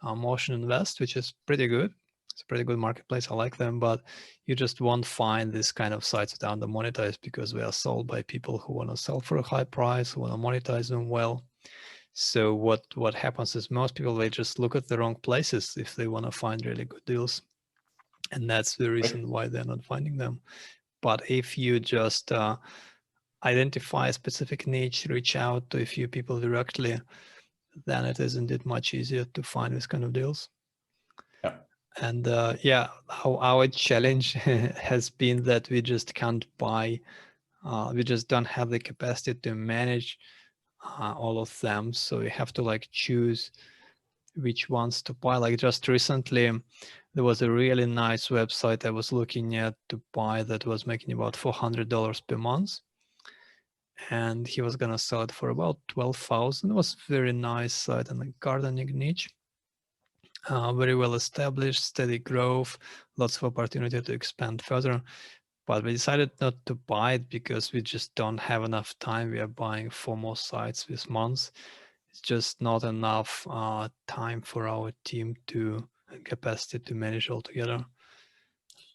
Motion Invest, which is pretty good, it's a pretty good marketplace, I like them, but you just won't find this kind of sites that are under monetized, because they are sold by people who want to sell for a high price, who want to monetize them well. So what happens is most people, they just look at the wrong places if they want to find really good deals, and that's the reason why they're not finding them. But if you just identify a specific niche, reach out to a few people directly, then it is indeed much easier to find this kind of deals. Yeah. And our challenge has been that we just can't buy, we just don't have the capacity to manage all of them. So we have to like choose which ones to buy. Like just recently, there was a really nice website I was looking at to buy that was making about $400 per month. And he was gonna sell it for about 12,000. It was very nice site and a gardening niche. Very well established, steady growth, lots of opportunity to expand further. But we decided not to buy it because we just don't have enough time. We are buying 4 more sites this month. It's just not enough time for our team to capacity to manage altogether.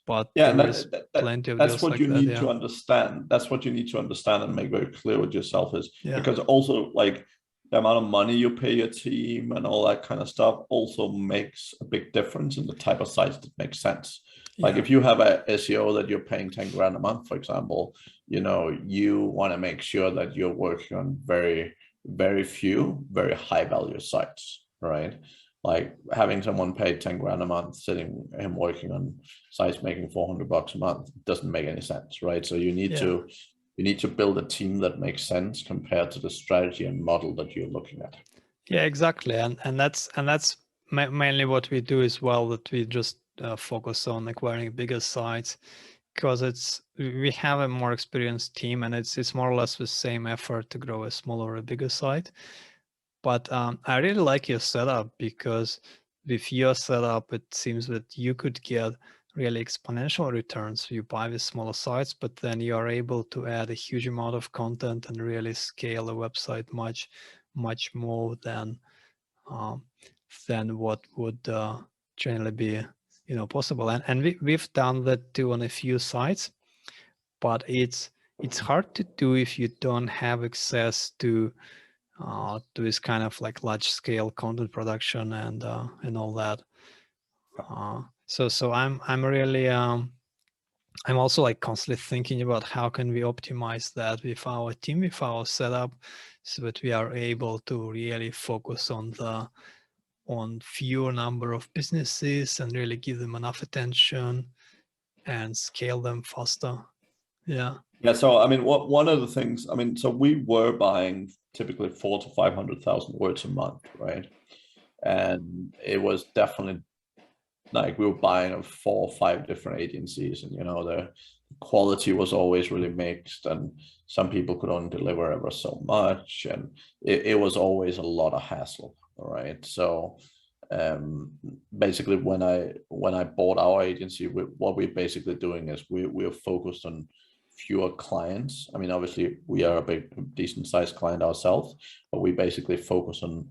But yeah, there's plenty of that's deals what like you that, need to understand. That's what you need to understand and make very clear with yourself is because also like the amount of money you pay your team and all that kind of stuff also makes a big difference in the type of sites that make sense. Like Yeah. if you have a SEO that you're paying 10 grand a month, for example, you want to make sure that you're working on very, very few, very high value sites, right? Like having someone pay 10 grand a month, sitting him working on sites making $400 a month doesn't make any sense, right? So you need Yeah. to build a team that makes sense compared to the strategy and model that you're looking at. Yeah, exactly. And that's mainly what we do as well, that we just focus on acquiring bigger sites, because we have a more experienced team, and it's more or less the same effort to grow a smaller or a bigger site. But I really like your setup, because with your setup, it seems that you could get really exponential returns. You buy the smaller sites, but then you are able to add a huge amount of content and really scale a website much more than what would generally be possible. And we've done that too on a few sites, but it's hard to do if you don't have access to this kind of like large scale content production and all that. So I'm really I'm also like constantly thinking about how can we optimize that with our team, with our setup, so that we are able to really focus on fewer number of businesses and really give them enough attention and scale them faster. Yeah. Yeah. So, I mean, one of the things, I mean, so we were buying typically 400,000 to 500,000 words a month, right? And it was definitely like we were buying of 4 or 5 different agencies, and the quality was always really mixed, and some people could only deliver ever so much, and it was always a lot of hassle, right? So basically when I bought our agency, what we're basically doing is we're focused on fewer clients. I mean, obviously we are a big decent sized client ourselves, but we basically focus on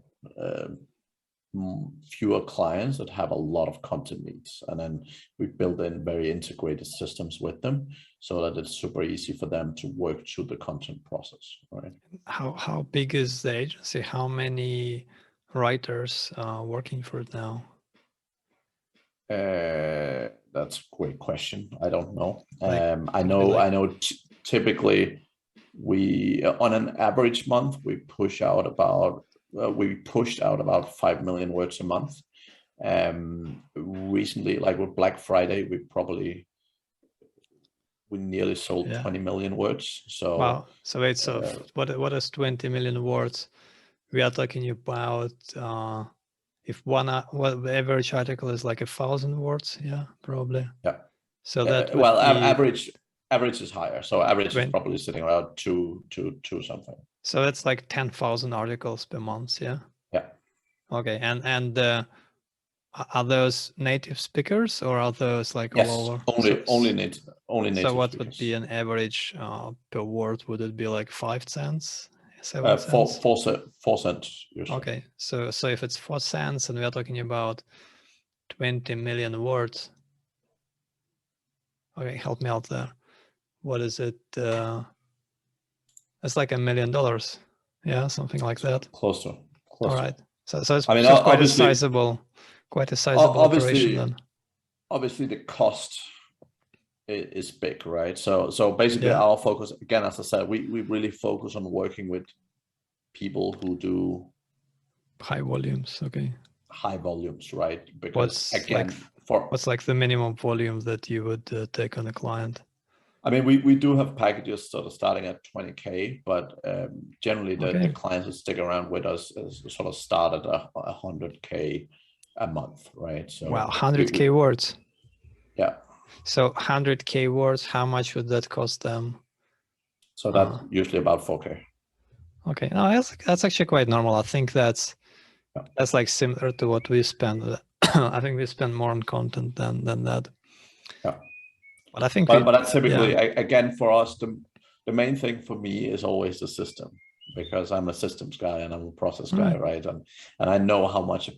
fewer clients that have a lot of content needs, and then we build in very integrated systems with them so that it's super easy for them to work through the content process, right? How big is the agency? How many writers working for it now? That's a great question. I don't know. I know Typically we on an average month we pushed out about 5 million words a month. Recently, like with Black Friday, we nearly sold 20 million words. So wow. So wait, so what is 20 million words? We are talking about if the average article is like 1,000 words, yeah, probably. Yeah. So that average is higher. So average is probably sitting around two something. So that's like 10,000 articles per month, yeah. Yeah. Okay, and are those native speakers, or are those like yes, all over? Only native. So what speakers. would be an average per word? Would it be like 5 cents, 7 cents? 4 cents usually. Okay, so if it's 4 cents and we are talking about 20 million words. Okay, help me out there. What is it? It's like $1 million. Yeah, something like that. Close to. All right. So it's I mean, quite a sizable operation then. Obviously, the cost is big, right? So basically, our focus, again, as I said, we really focus on working with people who do high volumes. Okay. High volumes, right? Because what's like the minimum volume that you would take on a client? I mean, we do have packages sort of starting at 20K, but generally the clients that stick around with us sort of start at 100K a month, right? So wow, 100K words. Yeah. So 100K words, how much would that cost them? So that's usually about 4K. Okay, no, that's actually quite normal. I think that's like similar to what we spend. I think we spend more on content than that. Yeah. But I think but that's typically again for us the main thing for me is always the system, because I'm a systems guy and I'm a process guy, right? And I know how much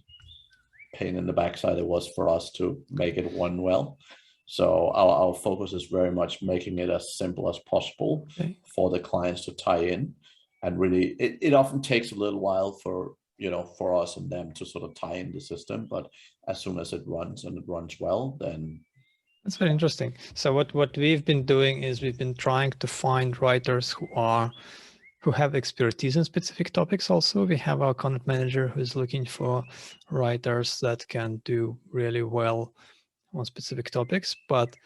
pain in the backside it was for us to make it run well. So our focus is very much making it as simple as possible for the clients to tie in, and really it often takes a little while for us and them to sort of tie in the system, but as soon as it runs and it runs well, then That's very interesting. So what we've been doing is we've been trying to find writers who have expertise in specific topics. Also, we have our content manager who's looking for writers that can do really well on specific topics. But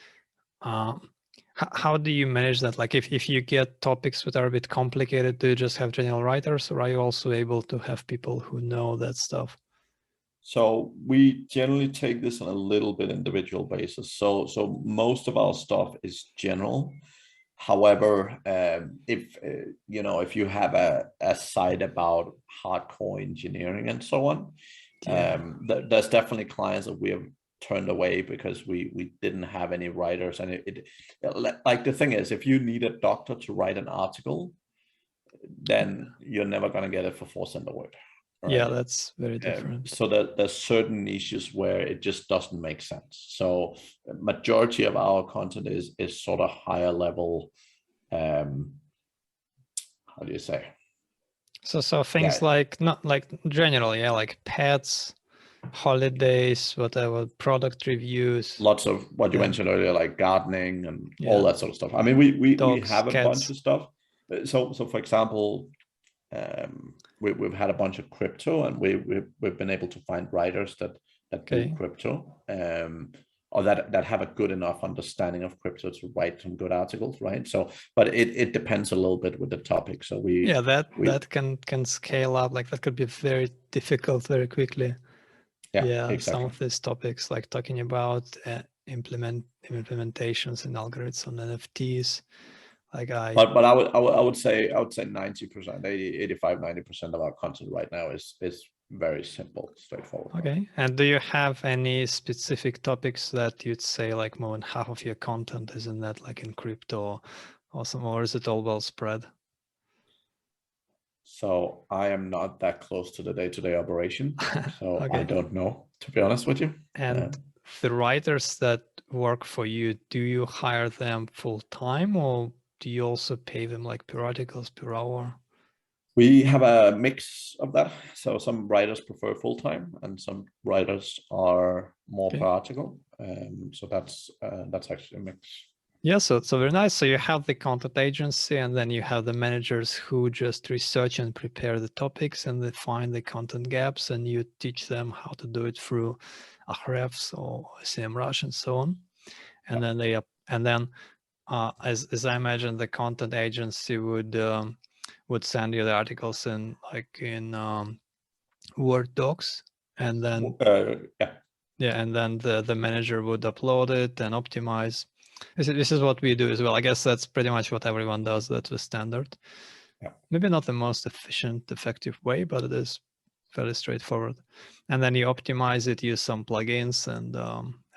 how do you manage that? Like if you get topics that are a bit complicated, do you just have general writers, or are you also able to have people who know that stuff? So we generally take this on a little bit individual basis. So most of our stuff is general. However, if you have a site about hardcore engineering and so on, there's definitely clients that we have turned away because we didn't have any writers. And like the thing is, if you need a doctor to write an article, then you're never going to get it for 4 cents a word. Right? Yeah, that's very different. So there's certain niches where it just doesn't make sense. So majority of our content is sort of higher level. How do you say? So things like not like generally, like pets, holidays, whatever, product reviews. Lots of what you mentioned earlier, like gardening and all that sort of stuff. I mean, we have a bunch of stuff. So for example, we've had a bunch of crypto, and we've been able to find writers that do crypto, or that have a good enough understanding of crypto to write some good articles, right? So, but it depends a little bit with the topic. So that can scale up. Like that could be very difficult very quickly. Yeah, exactly. Some of these topics, like talking about implementations and algorithms on NFTs. But I would say 90%, 85, 90% of our content right now is very simple, straightforward. Okay. And do you have any specific topics that you'd say like more than half of your content is in that, like in crypto or is it all well spread? So I am not that close to the day-to-day operation, so I don't know, to be honest with you. And the writers that work for you, do you hire them full time, or do you also pay them like per articles, per hour? We have a mix of that. So some writers prefer full time, and some writers are more per article. So that's actually a mix. Yeah, so very nice. So you have the content agency, and then you have the managers who just research and prepare the topics, and they find the content gaps, and you teach them how to do it through Ahrefs or SEMrush and so on. And then as I imagine, the content agency would send you the articles in Word docs, and then and then the manager would upload it and optimize. This is what we do as well. I guess that's pretty much what everyone does. That's the standard. Maybe not the most efficient, effective way, but it is fairly straightforward. And then you optimize it, use some plugins, and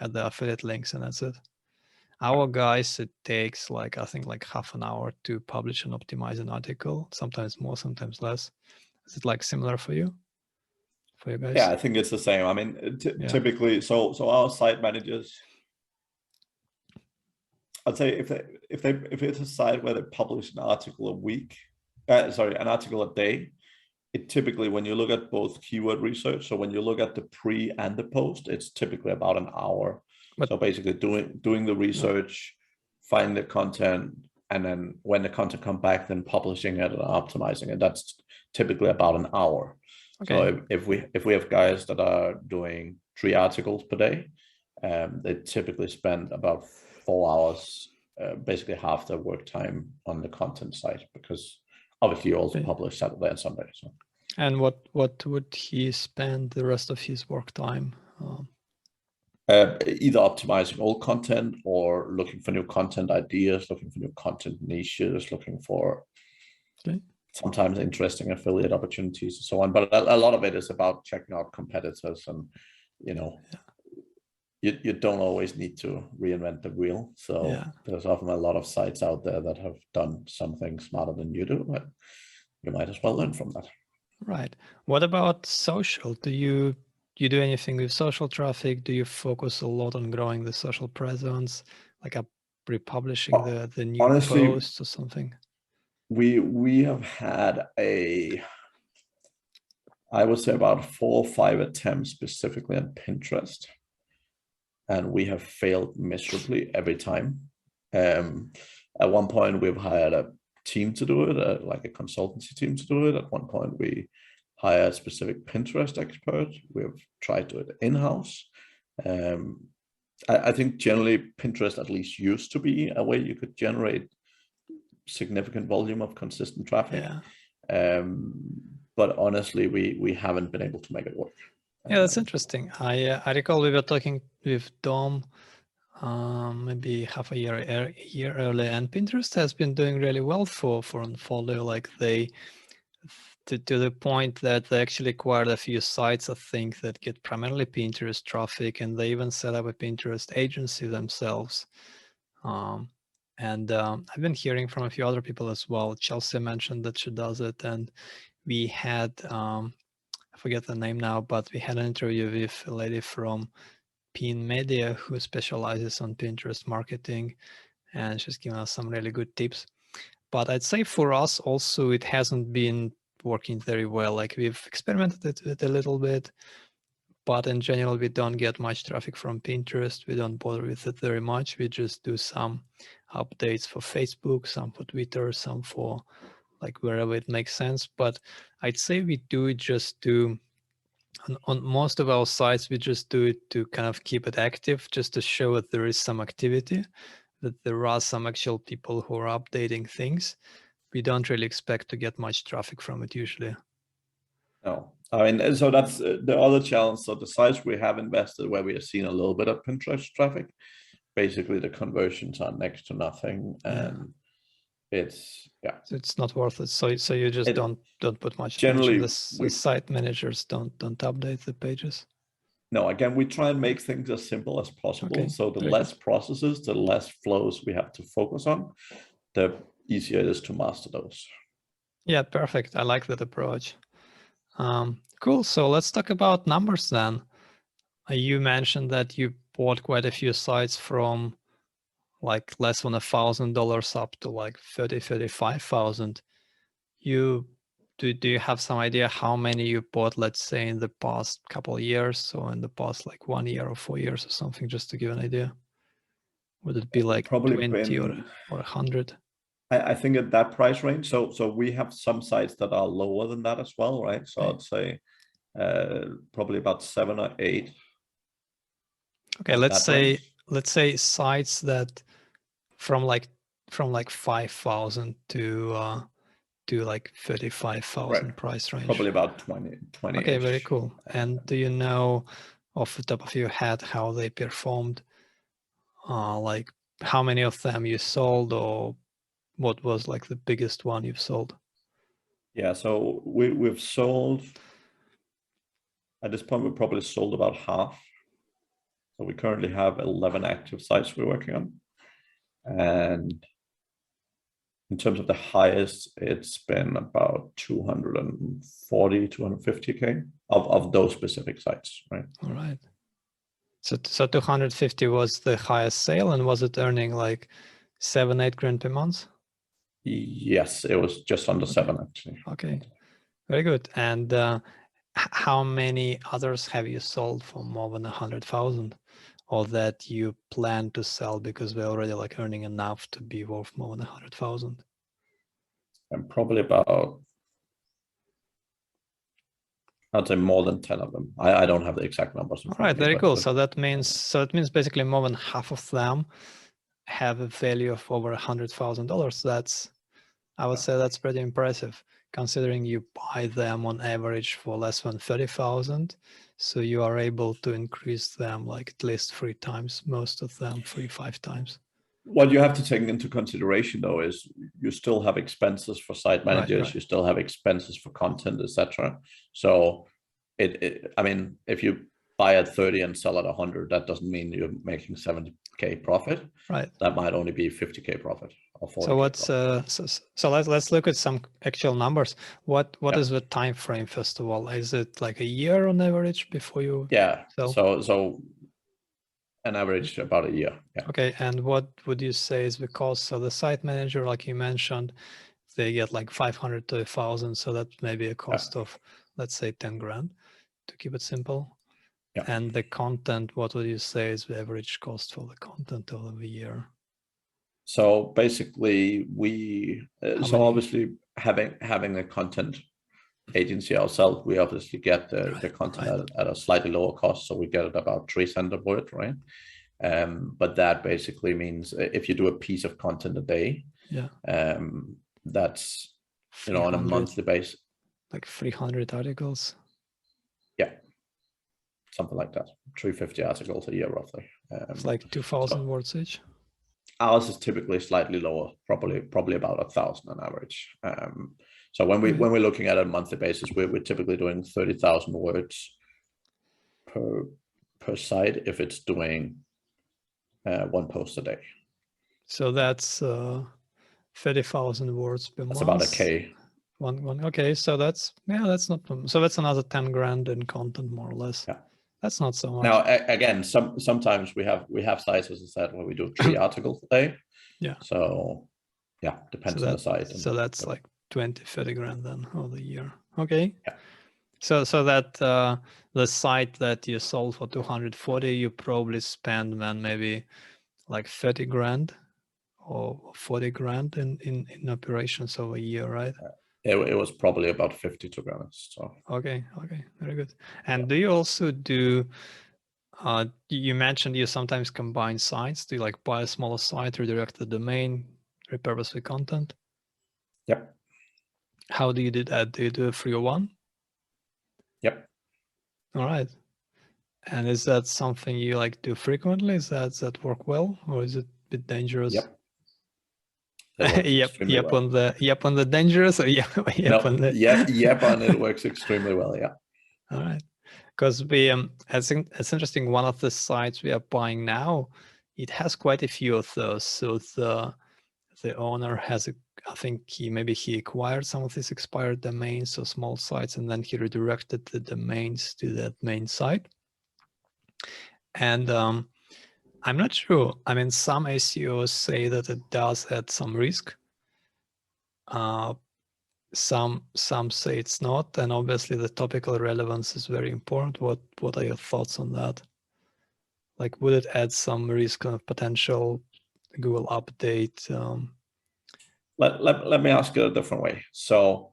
add the affiliate links, and that's it. Our guys, it takes I think half an hour to publish and optimize an article, sometimes more, sometimes less. Is it like similar for you? For you guys? Yeah, I think it's the same. I mean, typically, so our site managers, I'd say if it's a site where they publish an article a week, an article a day, it typically, when you look at both keyword research, so when you look at the pre and the post, it's typically about an hour. So basically doing the research, finding the content, and then when the content comes back, then publishing it and optimizing it. That's typically about an hour. Okay. So if we have guys that are doing 3 articles per day, they typically spend about 4 hours, basically half their work time on the content side, because obviously you also publish Saturday and Sunday. So. And what would he spend the rest of his work time? Either optimizing old content or looking for new content ideas, looking for new content niches, looking for sometimes interesting affiliate opportunities and so on. But a lot of it is about checking out competitors, and you don't always need to reinvent the wheel. So there's often a lot of sites out there that have done something smarter than you do, but you might as well learn from that. Right. What about social? Do you do anything with social traffic? Do you focus a lot on growing the social presence, like republishing the new posts or something? We have had I would say about 4 or 5 attempts specifically on Pinterest. and we have failed miserably every time. At one point, we've hired a team to do it, like a consultancy team to do it. At one point, we hired a specific Pinterest expert. We've tried to do it in-house. I think generally Pinterest at least used to be a way you could generate significant volume of consistent traffic. Yeah. But honestly, we haven't been able to make it work. Yeah, that's interesting. I recall we were talking with Dom maybe half a year earlier, and Pinterest has been doing really well for Unfolio. Like they to the point that they actually acquired a few sites, I think, that get primarily Pinterest traffic, and they even set up a Pinterest agency themselves. I've been hearing from a few other people as well. Chelsea mentioned that she does it, and we had I forget the name now, but we had an interview with a lady from Pin Media who specializes on Pinterest marketing, and she's given us some really good tips. But I'd say for us also, it hasn't been working very well. Like we've experimented with it a little bit, but in general, we don't get much traffic from Pinterest. We don't bother with it very much. We just do some updates for Facebook, some for Twitter, some for like wherever it makes sense. But I'd say we do it just to, on most of our sites, we just do it to kind of keep it active, just to show that there is some activity, that there are some actual people who are updating things. We don't really expect to get much traffic from it usually. No, I mean, so that's the other challenge. So the sites we have invested where we have seen a little bit of Pinterest traffic, basically the conversions are next to nothing, and it's So it's not worth it. So you just don't put much generally attention. The site managers don't update the pages. No, again, we try and make things as simple as possible. Okay, so the less processes, the less flows we have to focus on, the easier it is to master those. Yeah, perfect. I like that approach. Cool. So let's talk about numbers then. You mentioned that you bought quite a few sites from like less than $1,000 up to like 35,000. Do you have some idea how many you bought, let's say, in the past couple of years, or in the past like 1 year or 4 years or something, just to give an idea? Would it be like probably 20 or 100? I think at that price range. So we have some sites that are lower than that as well, right? So I'd say probably about 7 or 8. Okay, let's say sites that from like 5,000 to like 35,000 price range. Probably about 20. Okay, very cool. And do you know off the top of your head how they performed? Like how many of them you sold, or what was like the biggest one you've sold? Yeah, so we've sold, at this point, we've probably sold about half. So we currently have 11 active sites we're working on. And in terms of the highest, it's been about 240, 250K of those specific sites, right? All right. So 250 was the highest sale, and was it earning like 7-8 grand per month? Yes, it was just under 7 actually. Okay, very good. And how many others have you sold for more than 100,000, or that you plan to sell because we're already like earning enough to be worth more than 100,000? And probably about, I'd say more than 10 of them. I don't have the exact numbers. All right, very cool. So that means basically more than half of them have a value of over $100,000. That's, I would say that's pretty impressive, considering you buy them on average for less than 30,000. So you are able to increase them like at least 3 times, most of them 3-5 times. What you have to take into consideration though is you still have expenses for site managers, right. You still have expenses for content, etc. So I mean, if you buy at 30 and sell at 100, that doesn't mean you're making 70K profit. Right. That might only be 50K profit or 40K. So what's so let's look at some actual numbers. What is the time frame, first of all? Is it like a year on average before you sell? So an average about a year. Yeah. Okay, and what would you say is the cost? So the site manager, like you mentioned, they get like 500 to 1,000, so that may be a cost of, let's say, 10 grand, to keep it simple. Yeah. And the content, what would you say is the average cost for the content over the year? So basically, obviously having a content agency ourselves, we obviously get the content at a slightly lower cost. So we get it about 3 cents a word, right? But that basically means if you do a piece of content a day, that's on a monthly basis, like 300 articles. Yeah, something like that. 350 articles a year, roughly. It's like 2,000 words each. Ours is typically slightly lower, probably about 1,000 on average. So when we're looking at a monthly basis, we're typically doing 30,000 words per site if it's doing 1 post a day. So that's 30,000 words per month. That's about a K. One. Okay, so that's not so that's another 10 grand in content, more or less. Yeah, that's not so much. Now again, sometimes we have sites, as I said, where we do 3 articles a day. Yeah. So yeah, depends on the site. So that's like 20-30 grand then over the year. Okay. Yeah. So that the site that you sold for 240, you probably spend then maybe like 30 grand or 40 grand in operations over a year, right? It was probably about 50, to be honest. So okay, very good. And do you also do? You mentioned you sometimes combine sites. Do you like buy a smaller site, redirect the domain, repurpose the content? Yep. How do you do that? Do you do a 301? Yep. All right. And is that something you like do frequently? Does that work well, or is it a bit dangerous? Yep. Yep on the dangerous, or yep on the yep on it works extremely well. Yeah. All right. Because I think it's interesting. One of the sites we are buying now, it has quite a few of those. So the owner has I think he acquired some of these expired domains, so small sites, and then he redirected the domains to that main site. And I'm not sure. I mean, some SEOs say that it does add some risk. Some say it's not, and obviously the topical relevance is very important. What are your thoughts on that? Like, would it add some risk of potential Google update? Let me ask it a different way. So,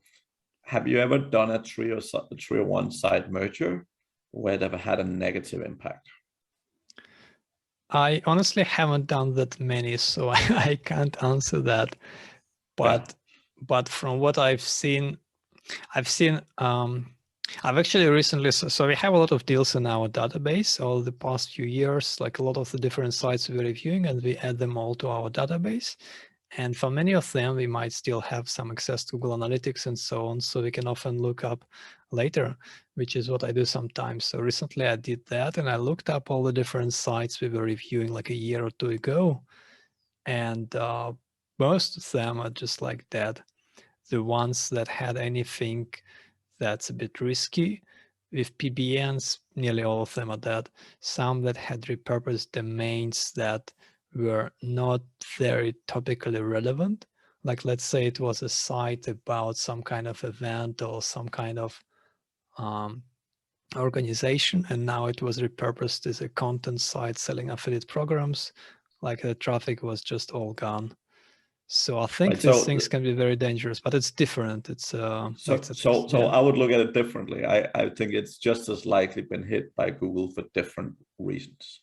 have you ever done a 301 site merger where they've had a negative impact? I honestly haven't done that many, so I can't answer that. But from what I've seen, I've actually recently, so we have a lot of deals in our database all the past few years, like a lot of the different sites we're reviewing, and we add them all to our database. And for many of them, we might still have some access to Google Analytics and so on, so we can often look up later, which is what I do sometimes. So recently I did that, and I looked up all the different sites we were reviewing like a year or two ago. And most of them are just like that. The ones that had anything that's a bit risky with PBNs, nearly all of them are that. Some that had repurposed domains that were not very topically relevant. Like, let's say it was a site about some kind of event or some kind of organization, and now it was repurposed as a content site selling affiliate programs. Like, the traffic was just all gone. So I think these things can be very dangerous, but it's different. It's so I would look at it differently. I think it's just as likely been hit by Google for different reasons.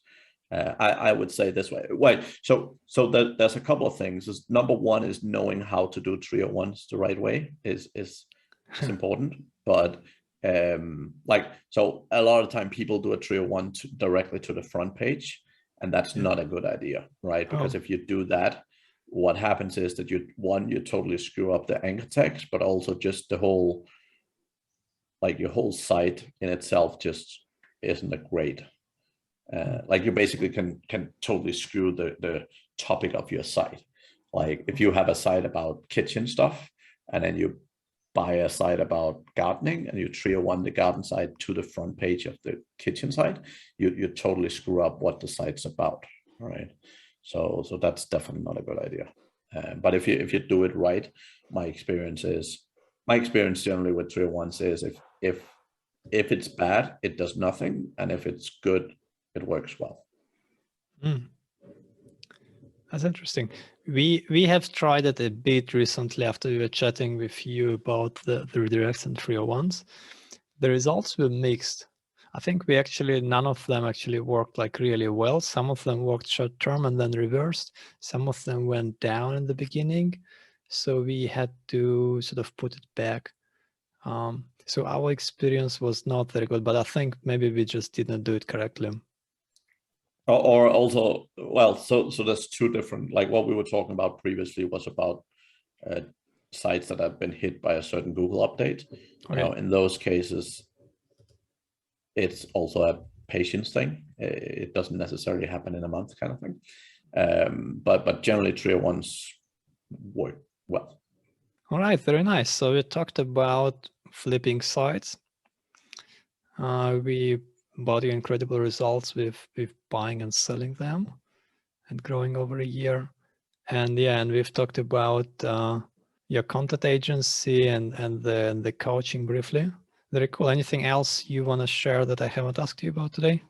I would say this way. Wait, so there's a couple of things. Number one is knowing how to do 301s the right way is important. But so a lot of the time people do a 301 directly to the front page, and that's not a good idea, right? Because if you do that, what happens is that you totally screw up the anchor text, but also just the whole, like your whole site in itself just isn't a great. Like you basically can totally screw the topic of your site. Like if you have a site about kitchen stuff, and then you buy a site about gardening, and you 301 the garden site to the front page of the kitchen site, you totally screw up what the site's about, right? So that's definitely not a good idea. But if you do it right, my experience generally with 301s is if if it's bad, it does nothing, and if it's good, it works well. That's interesting. We have tried it a bit recently after we were chatting with you about the redirects and 301s. The results were mixed. I think none of them actually worked like really well. Some of them worked short term and then reversed. Some of them went down in the beginning. So we had to sort of put it back. So our experience was not very good, but I think maybe we just didn't do it correctly. Or also, well, so there's two different, like what we were talking about previously was about sites that have been hit by a certain Google update. Okay. You know, in those cases, it's also a patience thing. It doesn't necessarily happen in a month, kind of thing. But generally, 301s work well. All right, very nice. So we talked about flipping sites. We brought you incredible results with buying and selling them and growing over a year. And yeah, and we've talked about your content agency and the coaching briefly. Very cool. Anything else you want to share that I haven't asked you about today?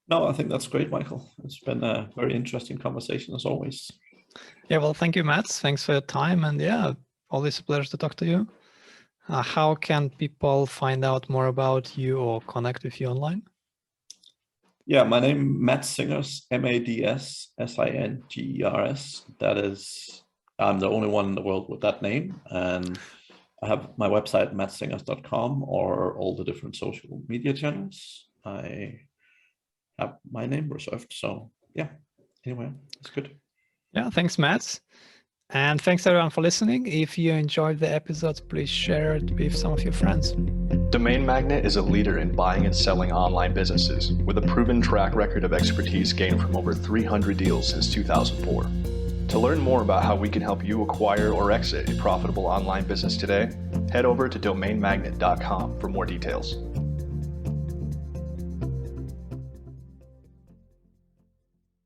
No, I think that's great, Michael. It's been a very interesting conversation as always. Yeah, well, thank you, Mats. Thanks for your time. And yeah, always a pleasure to talk to you. How can people find out more about you or connect with you online? Yeah, my name Mads Singers, MADSSINGERS. That is, I'm the only one in the world with that name. And I have my website, matssingers.com, or all the different social media channels. I have my name reserved. So yeah, anyway, it's good. Yeah, thanks, Mats. And thanks everyone for listening. If you enjoyed the episode, please share it with some of your friends. Domain Magnet is a leader in buying and selling online businesses with a proven track record of expertise gained from over 300 deals since 2004. To learn more about how we can help you acquire or exit a profitable online business today, head over to domainmagnet.com for more details.